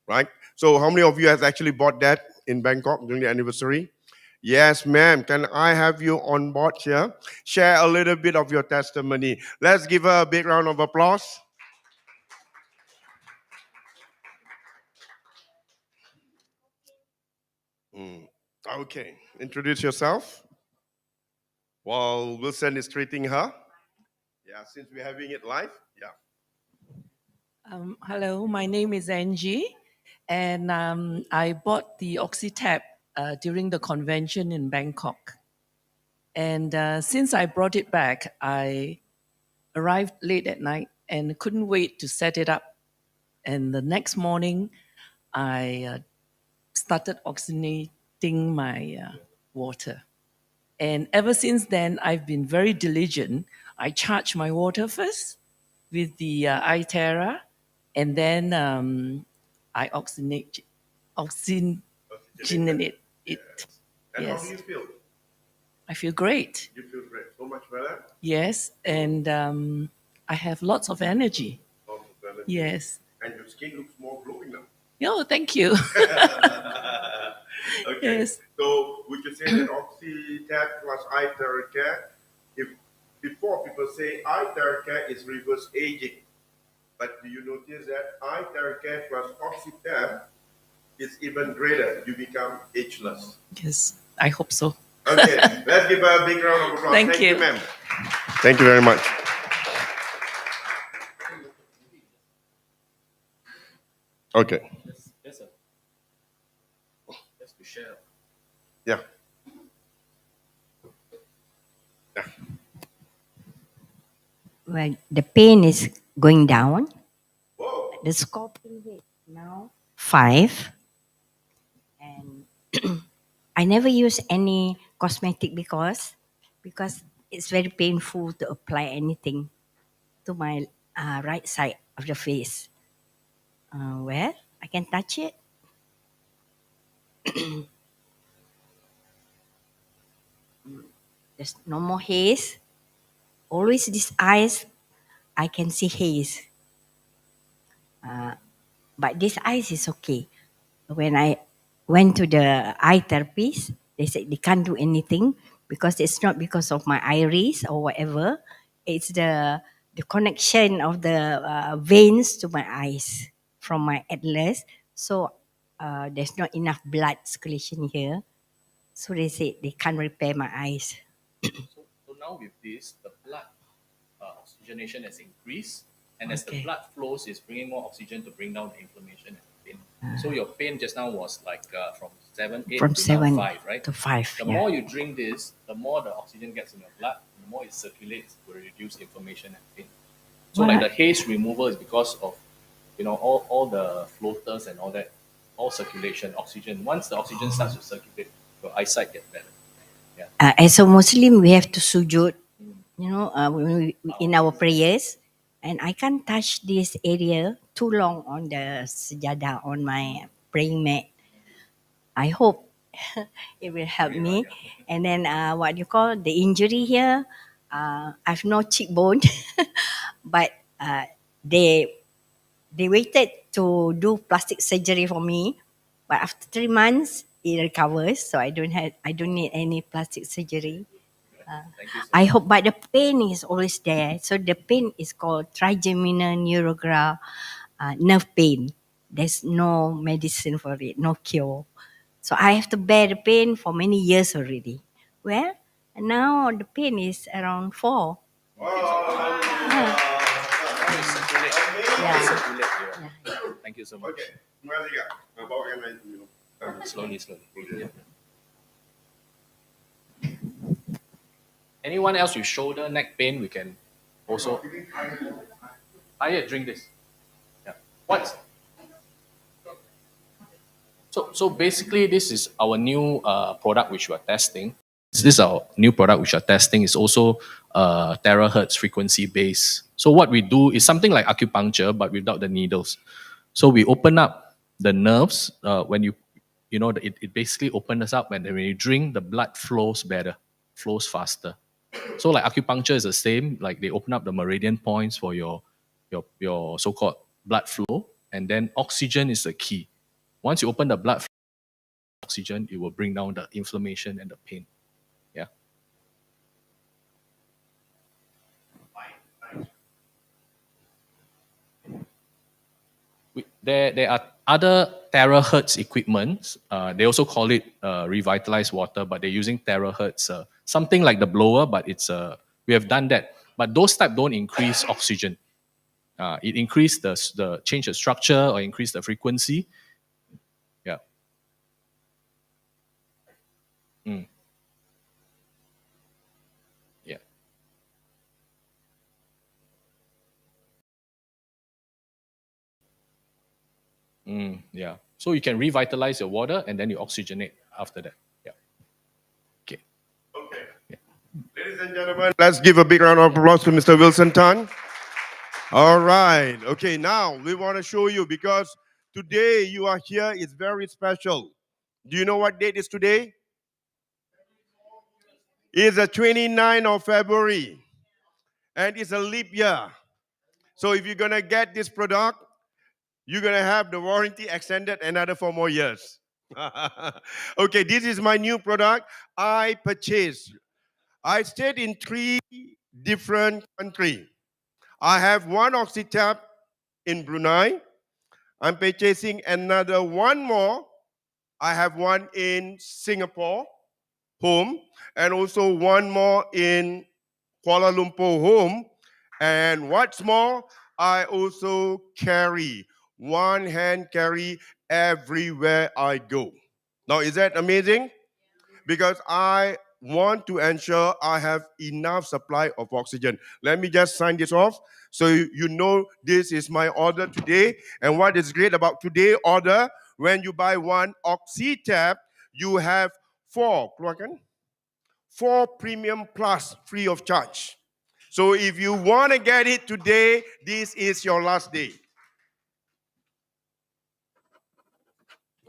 right? So how many of you has actually bought that in Bangkok during the anniversary? Yes, ma'am. Can I have you on board here? Share a little bit of your testimony. Let's give her a big round of applause. Okay, introduce yourself while Wilson is treating her. Yeah, since we're having it live. Yeah. Hello, my name is Angie, and I bought the OxyTap during the convention in Bangkok. And since I brought it back, I arrived late at night and couldn't wait to set it up. And the next morning, I started oxygenating my water. And ever since then, I've been very diligent. I charge my water first with the iTera, and then I oxygenate it. And how do Yes, you feel? I feel great. You feel great. So much better? Yes, and I have lots of energy. Lots of energy. Yes. And your skin looks more glowing now. Oh, thank you. Okay. Yes. So would you say that OxyTap plus iTeraCare, if before people say iTeraCare is reverse aging, but do you notice that iTeraCare plus OxyTap is even greater? You become ageless. Yes, I hope so. Okay, let's give her a big round of applause. Thank you. ma'am. Thank you very much. Okay. Just to share. Yeah. Well, the pain is going down. Whoa. The scorpion rate now 5. And I never use any cosmetic because it's very painful to apply anything to my right side of the face. Well, I can touch it. There's no more haze. Always these eyes, I can see haze. But this eyes is okay. When I went to the eye therapist, they said they can't do anything because it's not because of my iris or whatever. It's the connection of the veins to my eyes from my atlas. So there's not enough blood circulation here. So they said they can't repair my eyes. So now with this, the blood oxygenation has increased, and as the blood flows, it's bringing more oxygen to bring down the inflammation and the pain. So your pain just now was like from 7, 8 From to 7 now 5, right? to 5. The yeah. more you drink this, the more the oxygen gets in your blood, the more it circulates to reduce inflammation and pain. So like the haze removal is because of all the floaters and all that, all circulation, oxygen. Once the oxygen starts to circulate, your eyesight gets better. As a Muslim, we have to sujood, in our prayers. And I can't touch this area too long on the sajadah, on my praying mat. I hope it will help me. And then what you call the injury here, I have no cheekbone, but they waited to do plastic surgery for me, but after 3 months it recovers, so I don't need any plastic surgery. Thank you so I hope, but the pain is always there. So the pain is called trigeminal neuralgia nerve pain. There's no medicine for it, no cure. So I have to bear the pain for many years already. Well, now the pain is around 4. Yeah. Thank you so much. Okay. Kembali kak. Bawa yang lain dulu. Slowly. Yeah. Anyone else with shoulder, neck pain, we can also. Drink this. Yeah. What? So basically, this is our new product which we are testing. This is our new product which we are testing. It's also terahertz frequency based. So what we do is something like acupuncture but without the needles. So we open up the nerves when you it basically opens us up, and when you drink, the blood flows better, flows faster. So like acupuncture is the same. Like they open up the meridian points for your so-called blood flow, and then oxygen is the key. Once you open the blood flow, oxygen, it will bring down the inflammation and the pain. Yeah. There are other terahertz equipments. They also call it revitalized water, but they're using terahertz, something like the blower, but we have done that. But those type don't increase oxygen. It increase the change the structure or increase the frequency. Yeah. Mm. Yeah. Yeah. So you can revitalize your water and then you oxygenate after that. Yeah. Okay. Ladies and gentlemen, let's give a big round of applause to Mr. Wilson Tan. All right. Okay, now we want to show you because today you are here is very special. Do you know what date is today? It's the 29th of February and it's a leap year. So if you're going to get this product, you're going to have the warranty extended another 4 more years. Okay, this is my new product I purchased. I stayed in 3 different countries. I have one OxyTap in Brunei. I'm purchasing another 1 more. I have one in Singapore, home, and also 1 more in Kuala Lumpur, home. And what's more, I also carry one hand carry everywhere I go. Now, is that amazing? Because I want to ensure I have enough supply of oxygen. Let me just sign this off so you know this is my order today. And what is great about today's order, when you buy one OxyTap, you have 4, keluarkan? 4 Premium Plus free of charge. So if you want to get it today, this is your last day.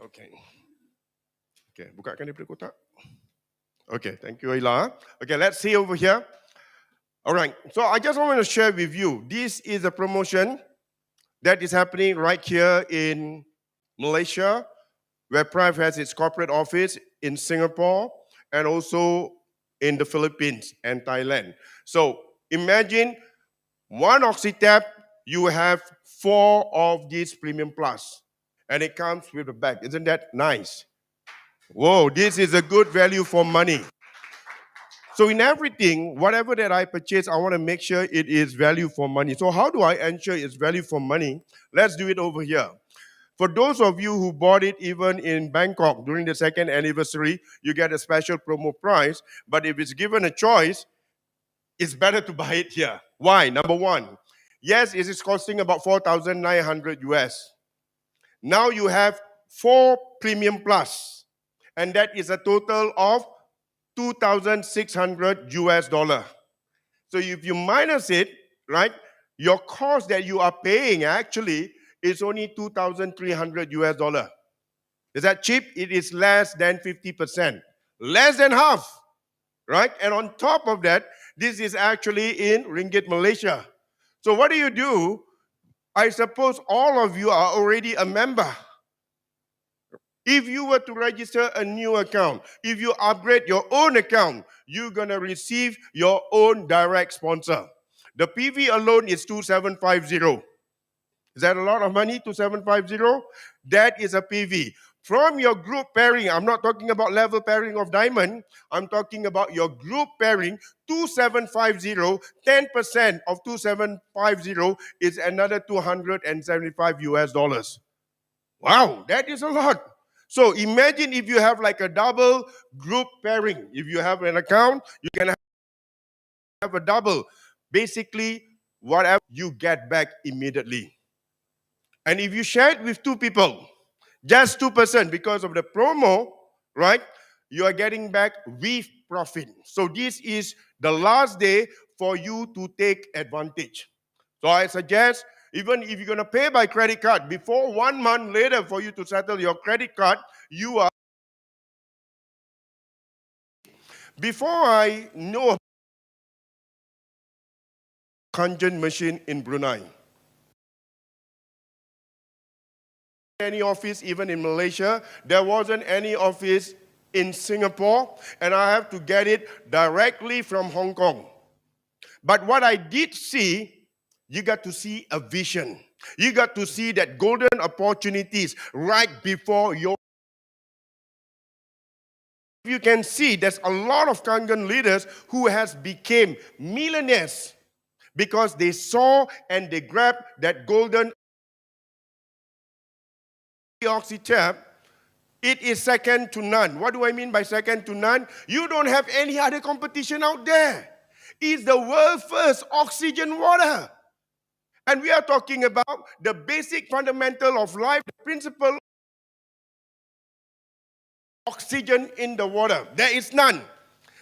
Okay. Okay, bukakan daripada kotak. Okay, thank you, Ila. Okay, let's see over here. All right, so I just want to share with you, this is a promotion that is happening right here in Malaysia, where Prive has its corporate office in Singapore and also in the Philippines and Thailand. So imagine one OxyTap, you have 4 of these Premium Plus, and it comes with a bag. Isn't that nice? Whoa, this is a good value for money. So in everything, whatever that I purchase, I want to make sure it is value for money. So how do I ensure it's value for money? Let's do it over here. For those of you who bought it even in Bangkok during the 2nd anniversary, you get a special promo price. But if it's given a choice, it's better to buy it here. Why? Number one, yes, it is costing about 4,900 US. Now you have 4 Premium Plus, and that is a total of 2,600 US dollar. So if you minus it, right, your cost that you are paying actually is only 2,300 US dollar. Is that cheap? It is less than 50%, less than half, right? And on top of that, this is actually in Ringgit Malaysia. So what do? I suppose all of you are already a member. If you were to register a new account, if you upgrade your own account, you're going to receive your own direct sponsor. The PV alone is 2750. Is that a lot of money, 2750? That is a PV. From your group pairing, I'm not talking about level pairing of diamond, I'm talking about your group pairing, 2750, 10% of 2750 is another 275 US dollars. Wow, that is a lot. So imagine if you have like a double group pairing. If you have an account, you can have a double. Basically, whatever you get back immediately. And if you share it with 2 people, just 2% because of the promo, right? You are getting back with profit. So this is the last day for you to take advantage. So I suggest, even if you're going to pay by credit card, before 1 month later for you to settle your credit card, you are Before I know Kanjan machine in Brunei, any office even in Malaysia, there wasn't any office in Singapore, and I have to get it directly from Hong Kong. But what I did see, you got to see a vision. You got to see that golden opportunities right before your. You can see there's a lot of Kangen leaders who has became millionaires because they saw and they grabbed that golden oxytap. It is second to none. What do I mean by second to none? You don't have any other competition out there. It's the world's first oxygen water. And we are talking about the basic fundamental of life, the principle of oxygen in the water. There is none.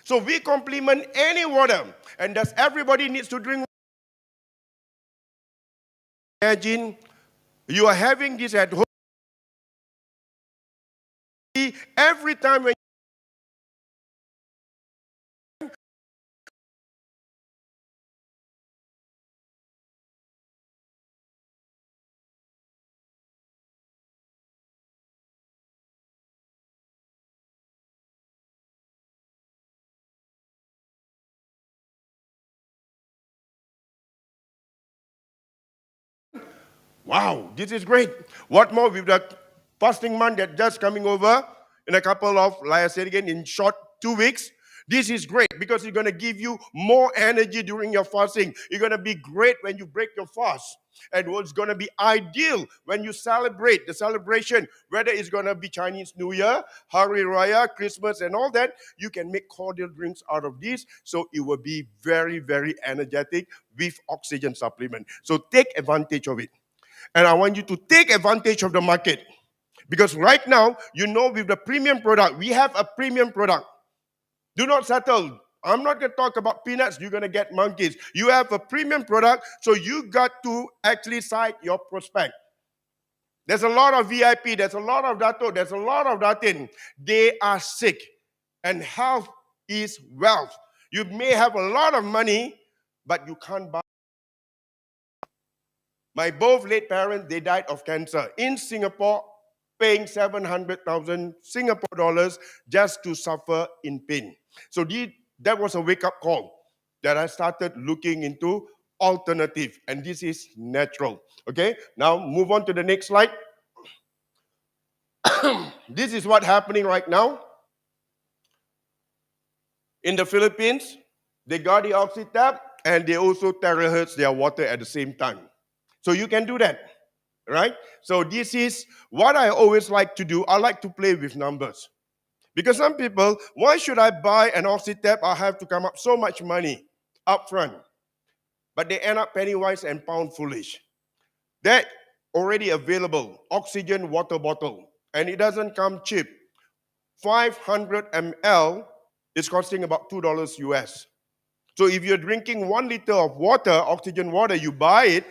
So we complement any water. And thus everybody needs to drink. Imagine you are having this at home. Every time when wow, this is great. What more with the fasting month that just coming over in a couple of, like I said again, in short 2 weeks. This is great because it's going to give you more energy during your fasting. It's going to be great when you break your fast. And what's going to be ideal when you celebrate the celebration, whether it's going to be Chinese New Year, Hari Raya, Christmas, and all that, you can make cordial drinks out of this. So it will be very, very energetic with oxygen supplement. So take advantage of it. And I want you to take advantage of the market. Because right now, you know, with the premium product, we have a premium product. Do not settle. I'm not going to talk about peanuts. You're going to get monkeys. You have a premium product, so you got to actually cite your prospect. There's a lot of VIP. There's a lot of Dato. There's a lot of Datin. They are sick. And health is wealth. You may have a lot of money, but you can't buy. My both late parents, they died of cancer in Singapore, paying 700,000 Singapore dollars just to suffer in pain. So that was a wake-up call that I started looking into alternative, and this is natural. Okay, now move on to the next slide. This is what's happening right now. In the Philippines, they got the oxytap, and they also terahertz their water at the same time. So you can do that, right? So this is what I always like to do. I like to play with numbers. Because some people, why should I buy an oxytap? I have to come up so much money up front. But they end up penny wise and pound foolish. That already available, oxygen water bottle. And it doesn't come cheap. 500 ml is costing about $2 US. So if you're drinking 1 liter of water, oxygen water, you buy it,